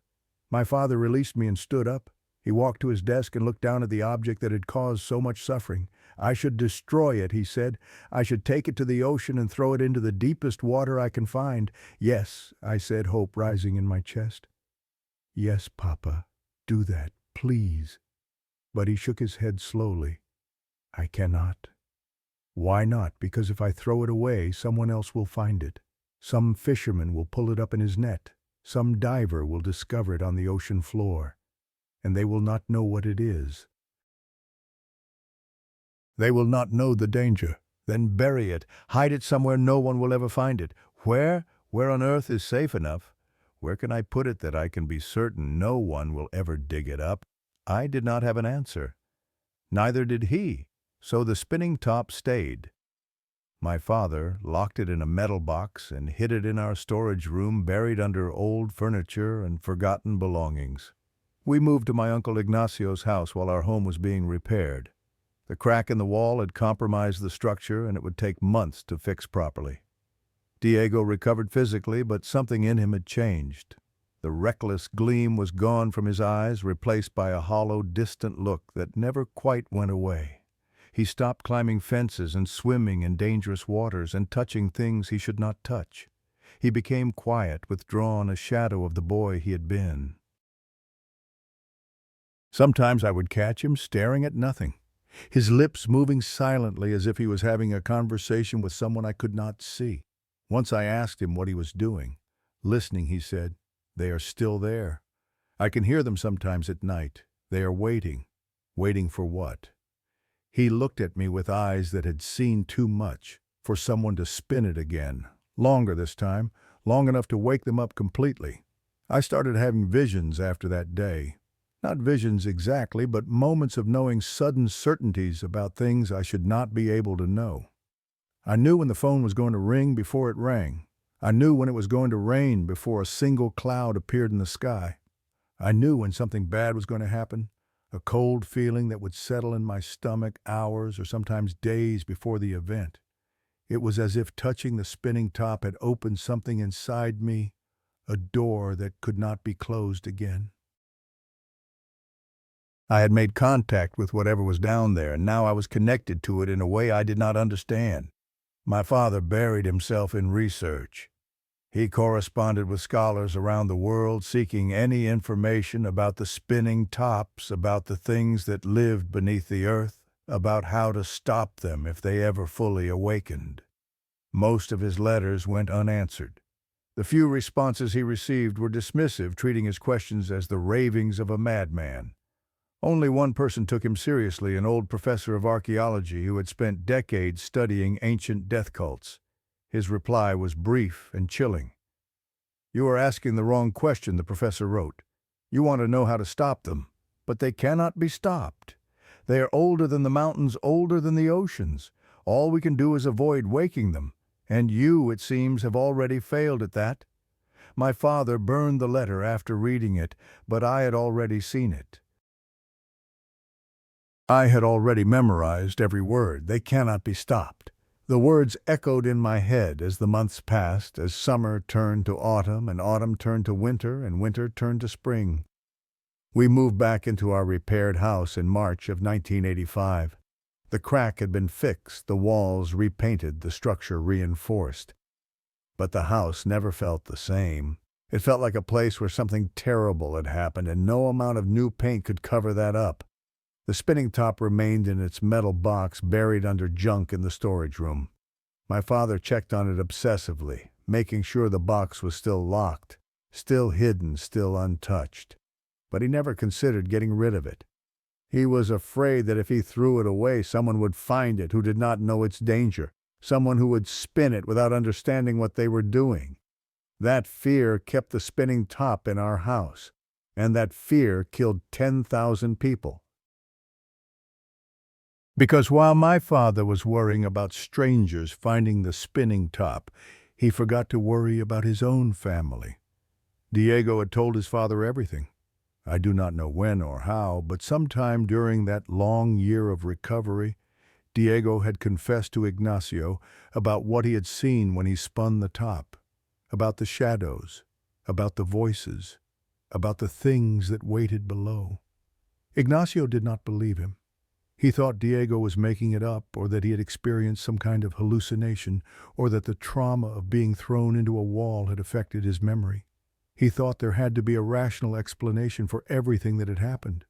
S1: My father released me and stood up. He walked to his desk and looked down at the object that had caused so much suffering. I should destroy it, he said. I should take it to the ocean and throw it into the deepest water I can find. Yes, I said, hope rising in my chest. Yes, Papa, do that, please. But he shook his head slowly. I cannot. Why not? Because if I throw it away, someone else will find it. Some fisherman will pull it up in his net. Some diver will discover it on the ocean floor. And they will not know what it is. They will not know the danger. Then bury it. Hide it somewhere no one will ever find it. Where? Where on earth is safe enough? Where can I put it that I can be certain no one will ever dig it up? I did not have an answer. Neither did he. So the spinning top stayed. My father locked it in a metal box and hid it in our storage room, buried under old furniture and forgotten belongings. We moved to my Uncle Ignacio's house while our home was being repaired. The crack in the wall had compromised the structure, and it would take months to fix properly. Diego recovered physically, but something in him had changed. The reckless gleam was gone from his eyes, replaced by a hollow, distant look that never quite went away. He stopped climbing fences and swimming in dangerous waters and touching things he should not touch. He became quiet, withdrawn, a shadow of the boy he had been. Sometimes I would catch him staring at nothing, his lips moving silently as if he was having a conversation with someone I could not see. Once I asked him what he was doing. Listening, he said, "They are still there. I can hear them sometimes at night. They are waiting. Waiting for what?" He looked at me with eyes that had seen too much, for someone to spin it again. Longer this time, long enough to wake them up completely. I started having visions after that day. Not visions exactly, but moments of knowing sudden certainties about things I should not be able to know. I knew when the phone was going to ring before it rang. I knew when it was going to rain before a single cloud appeared in the sky. I knew when something bad was going to happen. a cold feeling that would settle in my stomach hours or sometimes days before the event. It was as if touching the spinning top had opened something inside me, a door that could not be closed again. I had made contact with whatever was down there, and now I was connected to it in a way I did not understand. My father buried himself in research. He corresponded with scholars around the world seeking any information about the spinning tops, about the things that lived beneath the earth, about how to stop them if they ever fully awakened. Most of his letters went unanswered. The few responses he received were dismissive, treating his questions as the ravings of a madman. Only one person took him seriously, an old professor of archaeology who had spent decades studying ancient death cults. His reply was brief and chilling. "You are asking the wrong question," the professor wrote. "You want to know how to stop them, but they cannot be stopped. They are older than the mountains, older than the oceans. All we can do is avoid waking them, and you, it seems, have already failed at that." My father burned the letter after reading it, but I had already seen it. I had already memorized every word. They cannot be stopped. The words echoed in my head as the months passed, as summer turned to autumn, and autumn turned to winter, and winter turned to spring. We moved back into our repaired house in March of 1985. The crack had been fixed, the walls repainted, the structure reinforced. But the house never felt the same. It felt like a place where something terrible had happened, and no amount of new paint could cover that up. The spinning top remained in its metal box, buried under junk in the storage room. My father checked on it obsessively, making sure the box was still locked, still hidden, still untouched. But he never considered getting rid of it. He was afraid that if he threw it away, someone would find it who did not know its danger, someone who would spin it without understanding what they were doing. That fear kept the spinning top in our house, and that fear killed 10,000 people. Because while my father was worrying about strangers finding the spinning top, he forgot to worry about his own family. Diego had told his father everything. I do not know when or how, but sometime during that long year of recovery, Diego had confessed to Ignacio about what he had seen when he spun the top, about the shadows, about the voices, about the things that waited below. Ignacio did not believe him. He thought Diego was making it up, or that he had experienced some kind of hallucination, or that the trauma of being thrown into a wall had affected his memory. He thought there had to be a rational explanation for everything that had happened.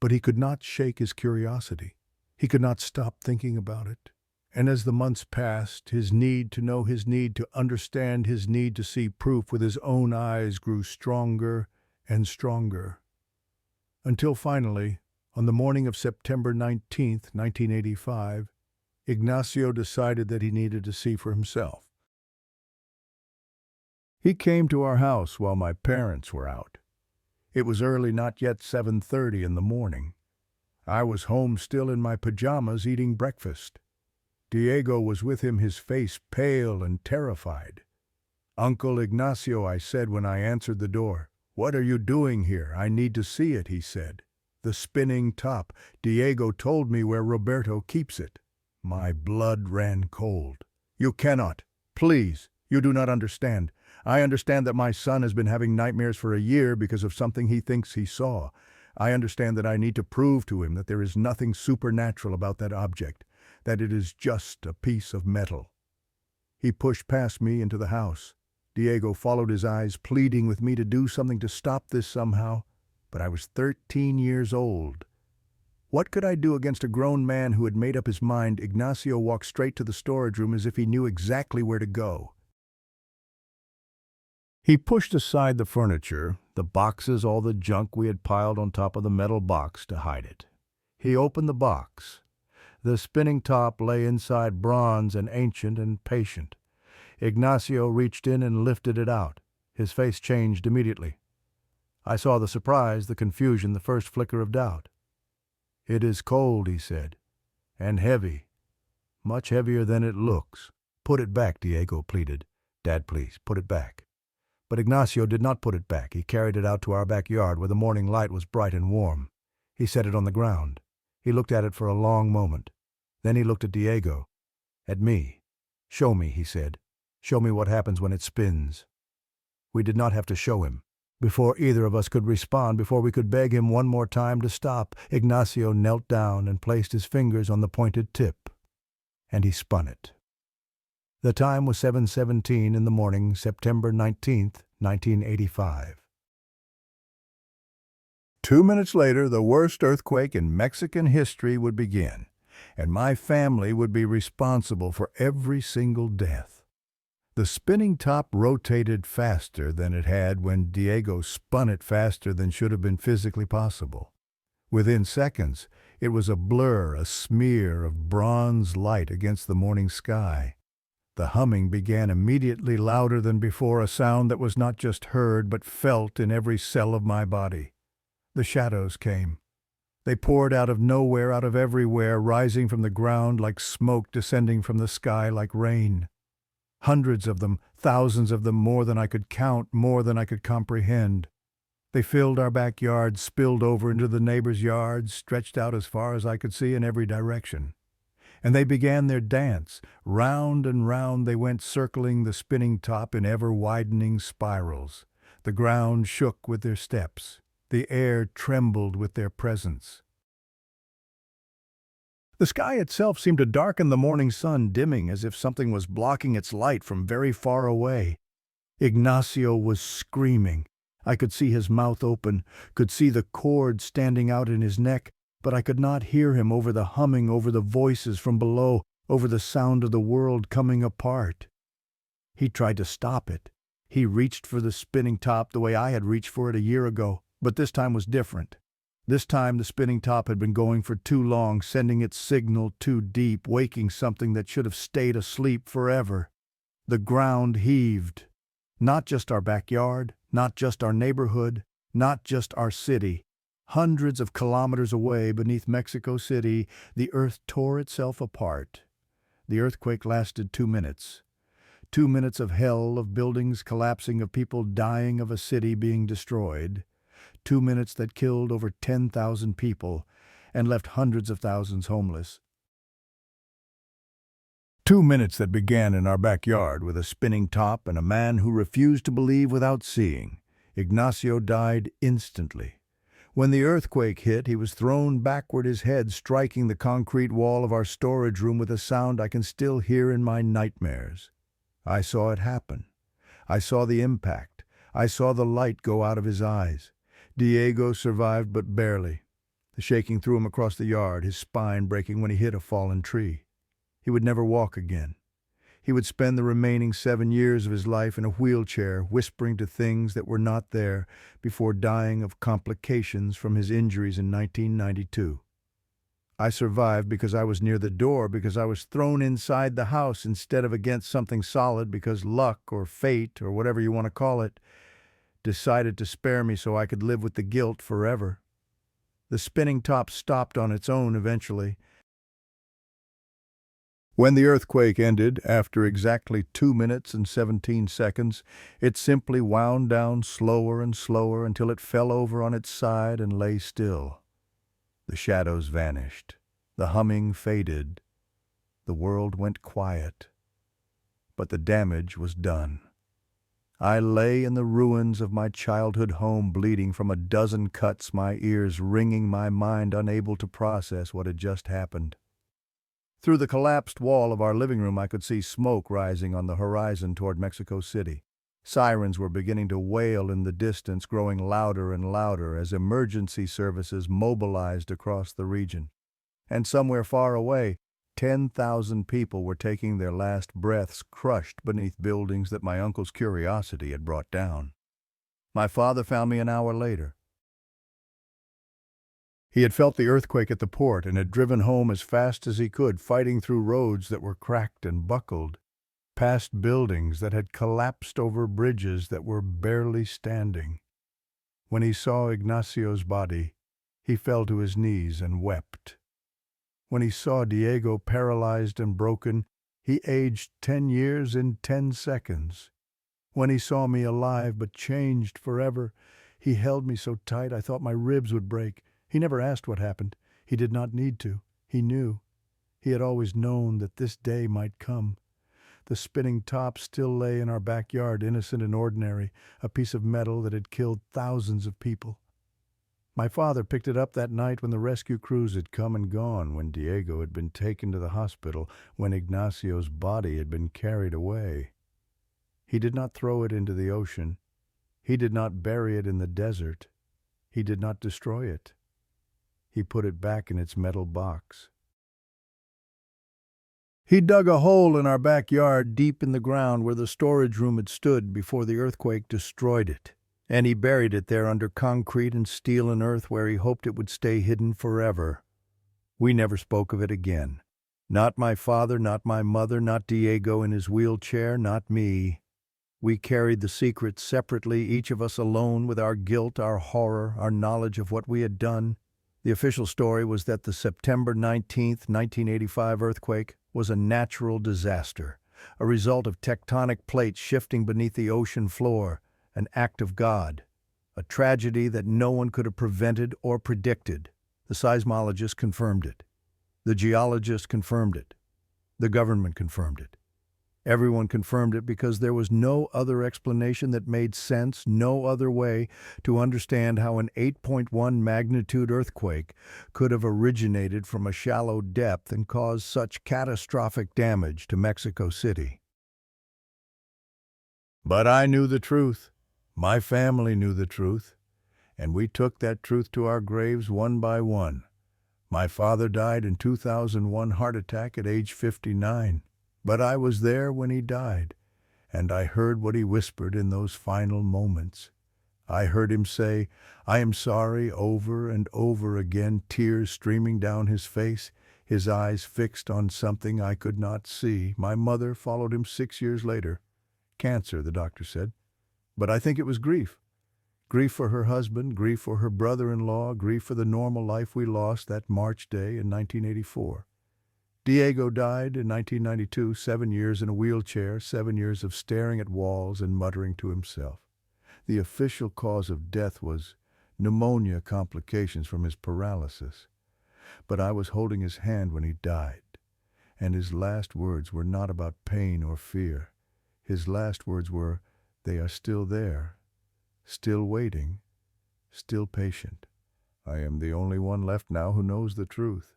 S1: But he could not shake his curiosity. He could not stop thinking about it. And as the months passed, his need to know, his need to understand, his need to see proof with his own eyes grew stronger and stronger. Until finally, on the morning of September 19th, 1985, Ignacio decided that he needed to see for himself. He came to our house while my parents were out. It was early, not yet 7:30 in the morning. I was home still in my pajamas eating breakfast. Diego was with him, his face pale and terrified. "Uncle Ignacio," I said when I answered the door. "What are you doing here? I need to see it," he said. "The spinning top. Diego told me where Roberto keeps it." My blood ran cold. "You cannot. Please, you do not understand. I understand that my son has been having nightmares for a year because of something he thinks he saw. I understand that I need to prove to him that there is nothing supernatural about that object, that it is just a piece of metal." He pushed past me into the house. Diego followed his eyes, pleading with me to do something to stop this somehow. But I was 13 years old. What could I do against a grown man who had made up his mind? Ignacio walked straight to the storage room as if he knew exactly where to go. He pushed aside the furniture, the boxes, all the junk we had piled on top of the metal box to hide it. He opened the box. The spinning top lay inside, bronze and ancient and patient. Ignacio reached in and lifted it out. His face changed immediately. I saw the surprise, the confusion, the first flicker of doubt. "It is cold," he said, "and heavy, much heavier than it looks." "Put it back," Diego pleaded. "Dad, please, put it back." But Ignacio did not put it back. He carried it out to our backyard where the morning light was bright and warm. He set it on the ground. He looked at it for a long moment. Then he looked at Diego, at me. "Show me," he said. "Show me what happens when it spins." We did not have to show him. Before either of us could respond, before we could beg him one more time to stop, Ignacio knelt down and placed his fingers on the pointed tip. And he spun it. The time was 7:17 in the morning, September 19th, 1985. 2 minutes later, the worst earthquake in Mexican history would begin, and my family would be responsible for every single death. The spinning top rotated faster than it had when Diego spun it faster than should have been physically possible. Within seconds, it was a blur, a smear of bronze light against the morning sky. The humming began immediately, louder than before, a sound that was not just heard but felt in every cell of my body. The shadows came. They poured out of nowhere, out of everywhere, rising from the ground like smoke, descending from the sky like rain. Hundreds of them, thousands of them, more than I could count, more than I could comprehend. They filled our backyard, spilled over into the neighbors' yards, stretched out as far as I could see in every direction. And they began their dance. Round and round they went, circling the spinning top in ever-widening spirals. The ground shook with their steps. The air trembled with their presence. The sky itself seemed to darken, the morning sun dimming as if something was blocking its light from very far away. Ignacio was screaming. I could see his mouth open, could see the cord standing out in his neck, but I could not hear him over the humming, over the voices from below, over the sound of the world coming apart. He tried to stop it. He reached for the spinning top the way I had reached for it a year ago, but this time was different. This time the spinning top had been going for too long, sending its signal too deep, waking something that should have stayed asleep forever. The ground heaved. Not just our backyard, not just our neighborhood, not just our city. Hundreds of kilometers away beneath Mexico City, the earth tore itself apart. The earthquake lasted 2 minutes. 2 minutes of hell, of buildings collapsing, of people dying, of a city being destroyed. 2 minutes that killed over 10,000 people and left hundreds of thousands homeless. 2 minutes that began in our backyard with a spinning top and a man who refused to believe without seeing. Ignacio died instantly. When the earthquake hit, he was thrown backward, his head striking the concrete wall of our storage room with a sound I can still hear in my nightmares. I saw it happen. I saw the impact. I saw the light go out of his eyes. Diego survived, but barely. The shaking threw him across the yard, his spine breaking when he hit a fallen tree. He would never walk again. He would spend the remaining 7 years of his life in a wheelchair, whispering to things that were not there, before dying of complications from his injuries in 1992. I survived because I was near the door, because I was thrown inside the house instead of against something solid, because luck or fate or whatever you want to call it decided to spare me so I could live with the guilt forever. The spinning top stopped on its own eventually. When the earthquake ended, after exactly 2 minutes and 17 seconds, it simply wound down slower and slower until it fell over on its side and lay still. The shadows vanished. The humming faded. The world went quiet. But the damage was done. I lay in the ruins of my childhood home, bleeding from a dozen cuts, my ears ringing, my mind unable to process what had just happened. Through the collapsed wall of our living room, I could see smoke rising on the horizon toward Mexico City. Sirens were beginning to wail in the distance, growing louder and louder as emergency services mobilized across the region. And somewhere far away, 10,000 people were taking their last breaths, crushed beneath buildings that my uncle's curiosity had brought down. My father found me an hour later. He had felt the earthquake at the port and had driven home as fast as he could, fighting through roads that were cracked and buckled, past buildings that had collapsed over bridges that were barely standing. When he saw Ignacio's body, he fell to his knees and wept. When he saw Diego paralyzed and broken, he aged 10 years in 10 seconds. When he saw me alive but changed forever, he held me so tight I thought my ribs would break. He never asked what happened. He did not need to. He knew. He had always known that this day might come. The spinning top still lay in our backyard, innocent and ordinary, a piece of metal that had killed thousands of people. My father picked it up that night when the rescue crews had come and gone, when Diego had been taken to the hospital, when Ignacio's body had been carried away. He did not throw it into the ocean. He did not bury it in the desert. He did not destroy it. He put it back in its metal box. He dug a hole in our backyard deep in the ground where the storage room had stood before the earthquake destroyed it, and he buried it there under concrete and steel and earth where he hoped it would stay hidden forever. We never spoke of it again. Not my father, not my mother, not Diego in his wheelchair, not me. We carried the secret separately, each of us alone with our guilt, our horror, our knowledge of what we had done. The official story was that the September 19th, 1985 earthquake was a natural disaster, a result of tectonic plates shifting beneath the ocean floor, an act of God, a tragedy that no one could have prevented or predicted. The seismologists confirmed it. The geologists confirmed it. The government confirmed it. Everyone confirmed it because there was no other explanation that made sense, no other way to understand how an 8.1 magnitude earthquake could have originated from a shallow depth and caused such catastrophic damage to Mexico City. But I knew the truth. My family knew the truth, and we took that truth to our graves one by one. My father died in 2001 heart attack at age 59. But I was there when he died, and I heard what he whispered in those final moments. I heard him say, "I am sorry," over and over again, tears streaming down his face, his eyes fixed on something I could not see. My mother followed him 6 years later. Cancer, the doctor said. But I think it was grief. Grief for her husband, grief for her brother-in-law, grief for the normal life we lost that March day in 1984. Diego died in 1992, 7 years in a wheelchair, 7 years of staring at walls and muttering to himself. The official cause of death was pneumonia complications from his paralysis. But I was holding his hand when he died, and his last words were not about pain or fear. His last words were, "They are still there, still waiting, still patient. I am the only one left now who knows the truth."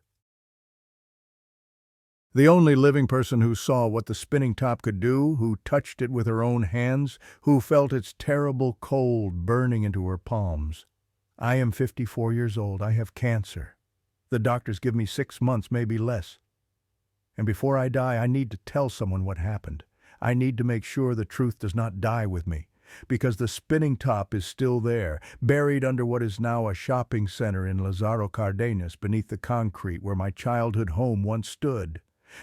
S1: The only living person who saw what the spinning top could do, who touched it with her own hands, who felt its terrible cold burning into her palms. I am 54 years old. I have cancer. The doctors give me 6 months, maybe less. And before I die, I need to tell someone what happened. I need to make sure the truth does not die with me, because the spinning top is still there, buried under what is now a shopping center in Lazaro Cardenas beneath the concrete where my childhood home once stood.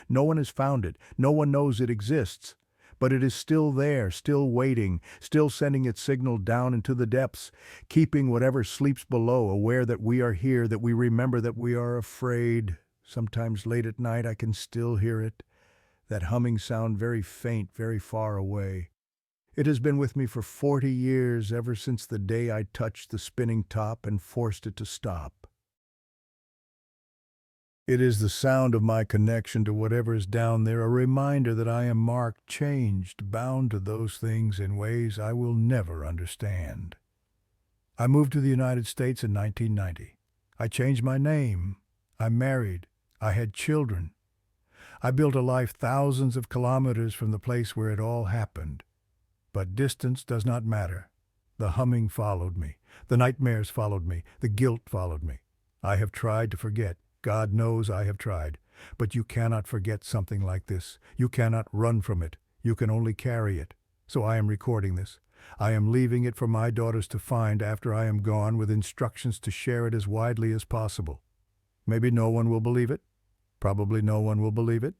S1: No one has found it. No one knows it exists. But it is still there, still waiting, still sending its signal down into the depths, keeping whatever sleeps below aware that we are here, that we remember that we are afraid. Sometimes late at night I can still hear it, that humming sound very faint, very far away. It has been with me for 40 years, ever since the day I touched the spinning top and forced it to stop. It is the sound of my connection to whatever is down there, a reminder that I am marked, changed, bound to those things in ways I will never understand. I moved to the United States in 1990. I changed my name. I married. I had children. I built a life thousands of kilometers from the place where it all happened. But distance does not matter. The humming followed me. The nightmares followed me. The guilt followed me. I have tried to forget. God knows I have tried. But you cannot forget something like this. You cannot run from it. You can only carry it. So I am recording this. I am leaving it for my daughters to find after I am gone, with instructions to share it as widely as possible. Maybe no one will believe it. Probably no one will believe it.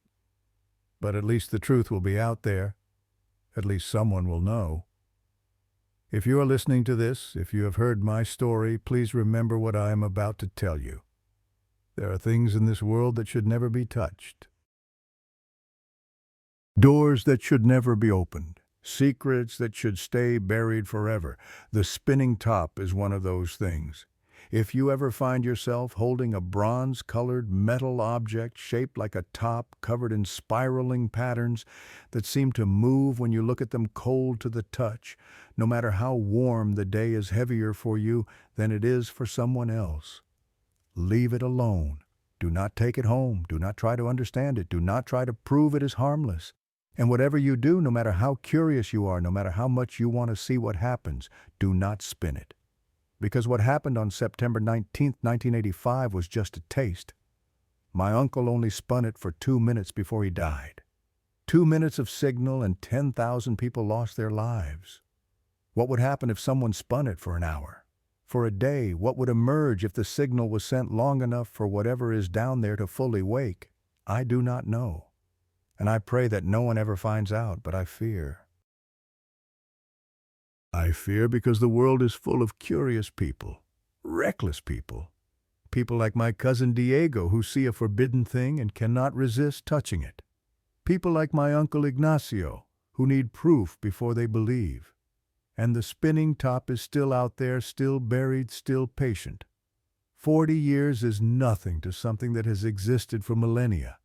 S1: But at least the truth will be out there. At least someone will know. If you are listening to this, if you have heard my story, please remember what I am about to tell you. There are things in this world that should never be touched. Doors that should never be opened. Secrets that should stay buried forever. The spinning top is one of those things. If you ever find yourself holding a bronze-colored metal object shaped like a top covered in spiraling patterns that seem to move when you look at them cold to the touch, no matter how warm the day is heavier for you than it is for someone else, leave it alone. Do not take it home. Do not try to understand it. Do not try to prove it is harmless. And whatever you do, no matter how curious you are, no matter how much you want to see what happens, do not spin it. Because what happened on September 19th, 1985 was just a taste. My uncle only spun it for 2 minutes before he died. 2 minutes of signal and 10,000 people lost their lives. What would happen if someone spun it for an hour? For a day, what would emerge if the signal was sent long enough for whatever is down there to fully wake? I do not know. And I pray that no one ever finds out, but I fear. I fear because the world is full of curious people, reckless people. People like my cousin Diego who see a forbidden thing and cannot resist touching it. People like my uncle Ignacio who need proof before they believe. And the spinning top is still out there, still buried, still patient. 40 years is nothing to something that has existed for millennia.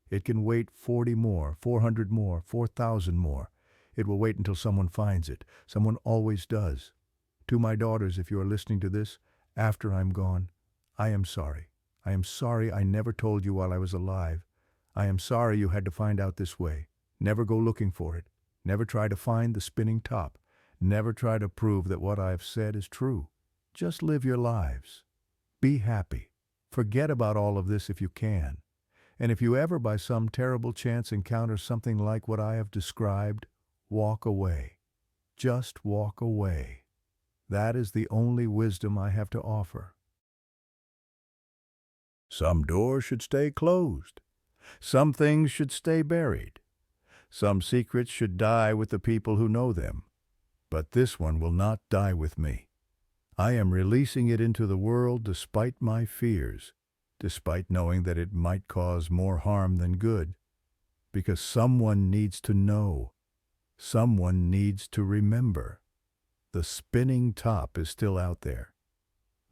S1: It can wait 40 more, 400 more, 4,000 more. It will wait until someone finds it. Someone always does. To my daughters, if you are listening to this, after I'm gone, I am sorry. I am sorry I never told you while I was alive. I am sorry you had to find out this way. Never go looking for it. Never try to find the spinning top. Never try to prove that what I have said is true. Just live your lives. Be happy. Forget about all of this if you can. And if you ever by some terrible chance encounter something like what I have described, walk away. Just walk away. That is the only wisdom I have to offer. Some doors should stay closed. Some things should stay buried. Some secrets should die with the people who know them. But this one will not die with me. I am releasing it into the world despite my fears, despite knowing that it might cause more harm than good, because someone needs to know. Someone needs to remember. The spinning top is still out there.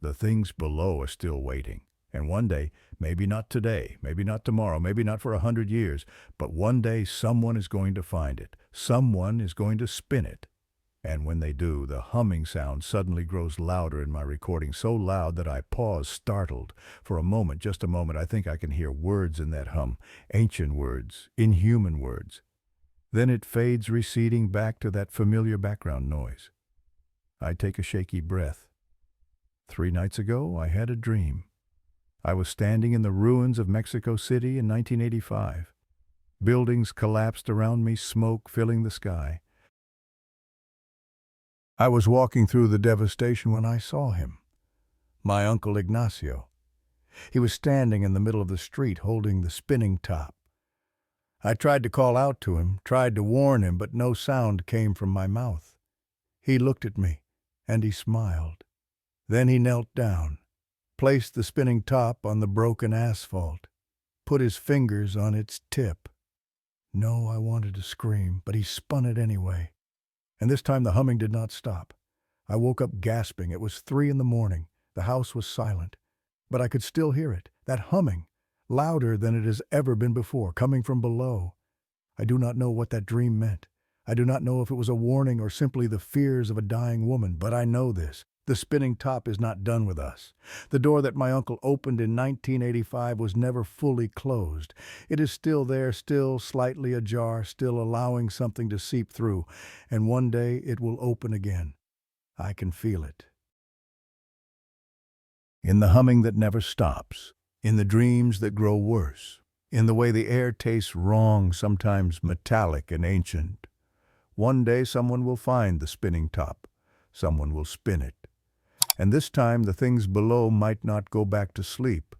S1: The things below are still waiting. And one day, maybe not today, maybe not tomorrow, maybe not for 100 years, but one day someone is going to find it. Someone is going to spin it. And when they do, the humming sound suddenly grows louder in my recording, so loud that I pause, startled. For a moment, just a moment, I think I can hear words in that hum, ancient words, inhuman words. Then it fades, receding back to that familiar background noise. I take a shaky breath. 3 nights ago, I had a dream. I was standing in the ruins of Mexico City in 1985. Buildings collapsed around me, smoke filling the sky. I was walking through the devastation when I saw him, my uncle Ignacio. He was standing in the middle of the street holding the spinning top. I tried to call out to him, tried to warn him, but no sound came from my mouth. He looked at me, and he smiled. Then he knelt down, placed the spinning top on the broken asphalt, put his fingers on its tip. No, I wanted to scream, but he spun it anyway. And this time the humming did not stop. I woke up gasping. It was 3 a.m. The house was silent, but I could still hear it, that humming, louder than it has ever been before, coming from below. I do not know what that dream meant. I do not know if it was a warning or simply the fears of a dying woman, but I know this. The spinning top is not done with us. The door that my uncle opened in 1985 was never fully closed. It is still there, still slightly ajar, still allowing something to seep through, and one day it will open again. I can feel it. In the humming that never stops, in the dreams that grow worse, in the way the air tastes wrong, sometimes metallic and ancient. One day someone will find the spinning top. Someone will spin it. And this time the things below might not go back to sleep.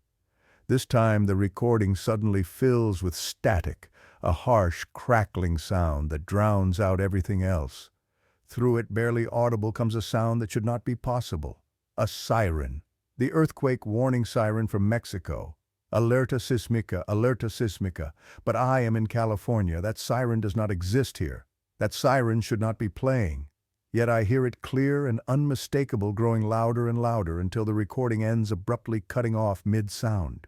S1: This time the recording suddenly fills with static, a harsh, crackling sound that drowns out everything else. Through it, barely audible, comes a sound that should not be possible. A siren. The earthquake warning siren from Mexico. Alerta sísmica, alerta sísmica. But I am in California. That siren does not exist here. That siren should not be playing. Yet I hear it clear and unmistakable, growing louder and louder until the recording ends abruptly, cutting off mid-sound.